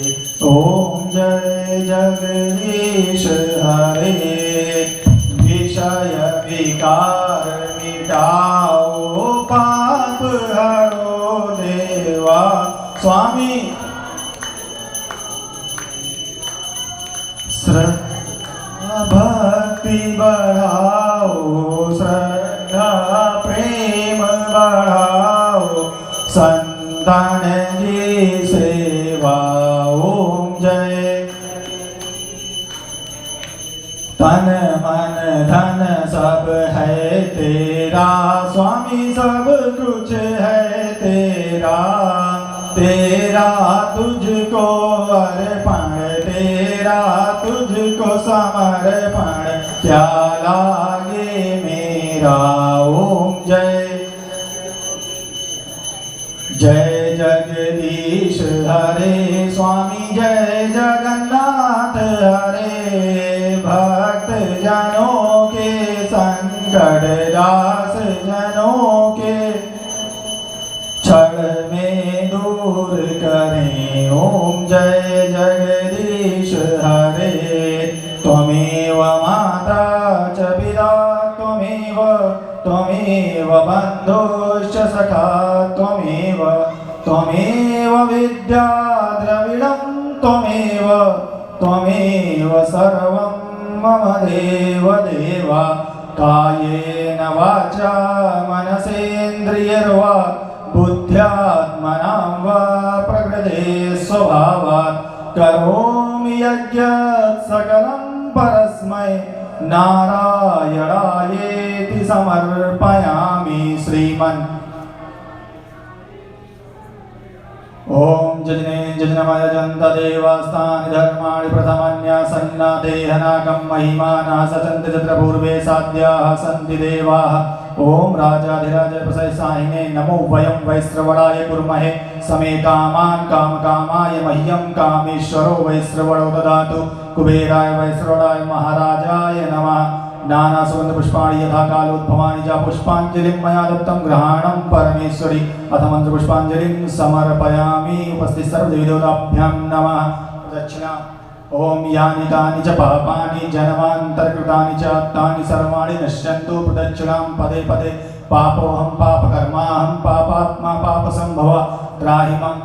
ओम जय जगदीश हरे विषय विकार मिटाओ पाप हरो देवा स्वामी श्रद्धा भक्ति बढ़ाओ श्रद्धा प्रेम बढ़ाओ संतान की सेवा ओम जय तन मन धन सब है तेरा स्वामी सब कुछ है तेरा तेरा तुझको अर्पण तेरा तुझको समर्पण क्या लागे मेरा ओम जय जय जगदीश हरे स्वामी जय जगन्नाथ हरे भक्त जनों के संकट दास जनों के क्षण में दूर करें ओम जय जगदीश हरे त्वमेव माता च पिता त्वमेव बन्धुश्च सखा त्वमेव विद्या द्रविडं त्वमेव सर्वं मम देव देवा कायेन वाचा मनसेन्द्रियर्वा बुद्ध्यात्मनां वा प्रकृते स्वभावात् करोमि यज्ञात् सकलं परस्मै नारायणायेति समर्पयामि श्रीमन् ओम जजने जजनमय जन्त देवास्तानि धर्माणि प्रथमन्यासन्ना देहनाकं महिमानः सचन्ति तत्र पूर्वे साध्याः सन्ति देवाः ओम राजाधिराज प्रसयसाहिने नमो वयं वैश्रवणाय कुर्महे समे कामान् कामकामाय मह्यं कामेश्वरो वैश्रवणो ददातु कुबेराय वैश्रवणाय महाराजाय नमः नाना सुगंध पुष्पाणि यथा कालोद्भवानि च पुष्पाञ्जलिं मया दत्तं ग्रहाणं परमेश्वरी अथ मंत्र पुष्पाञ्जलिं समर्पयामि उपस्थित सर्वदेवताभ्यां नमः दक्षिणा ओम यानि कानि च पापानि जन्मान्तरकृतानि च तानि सर्वाणि नश्यन्तु प्रदक्षिणां पदे पदे पापोऽहं पापकर्माहं पापात्मा पापसंभव त्राहि मां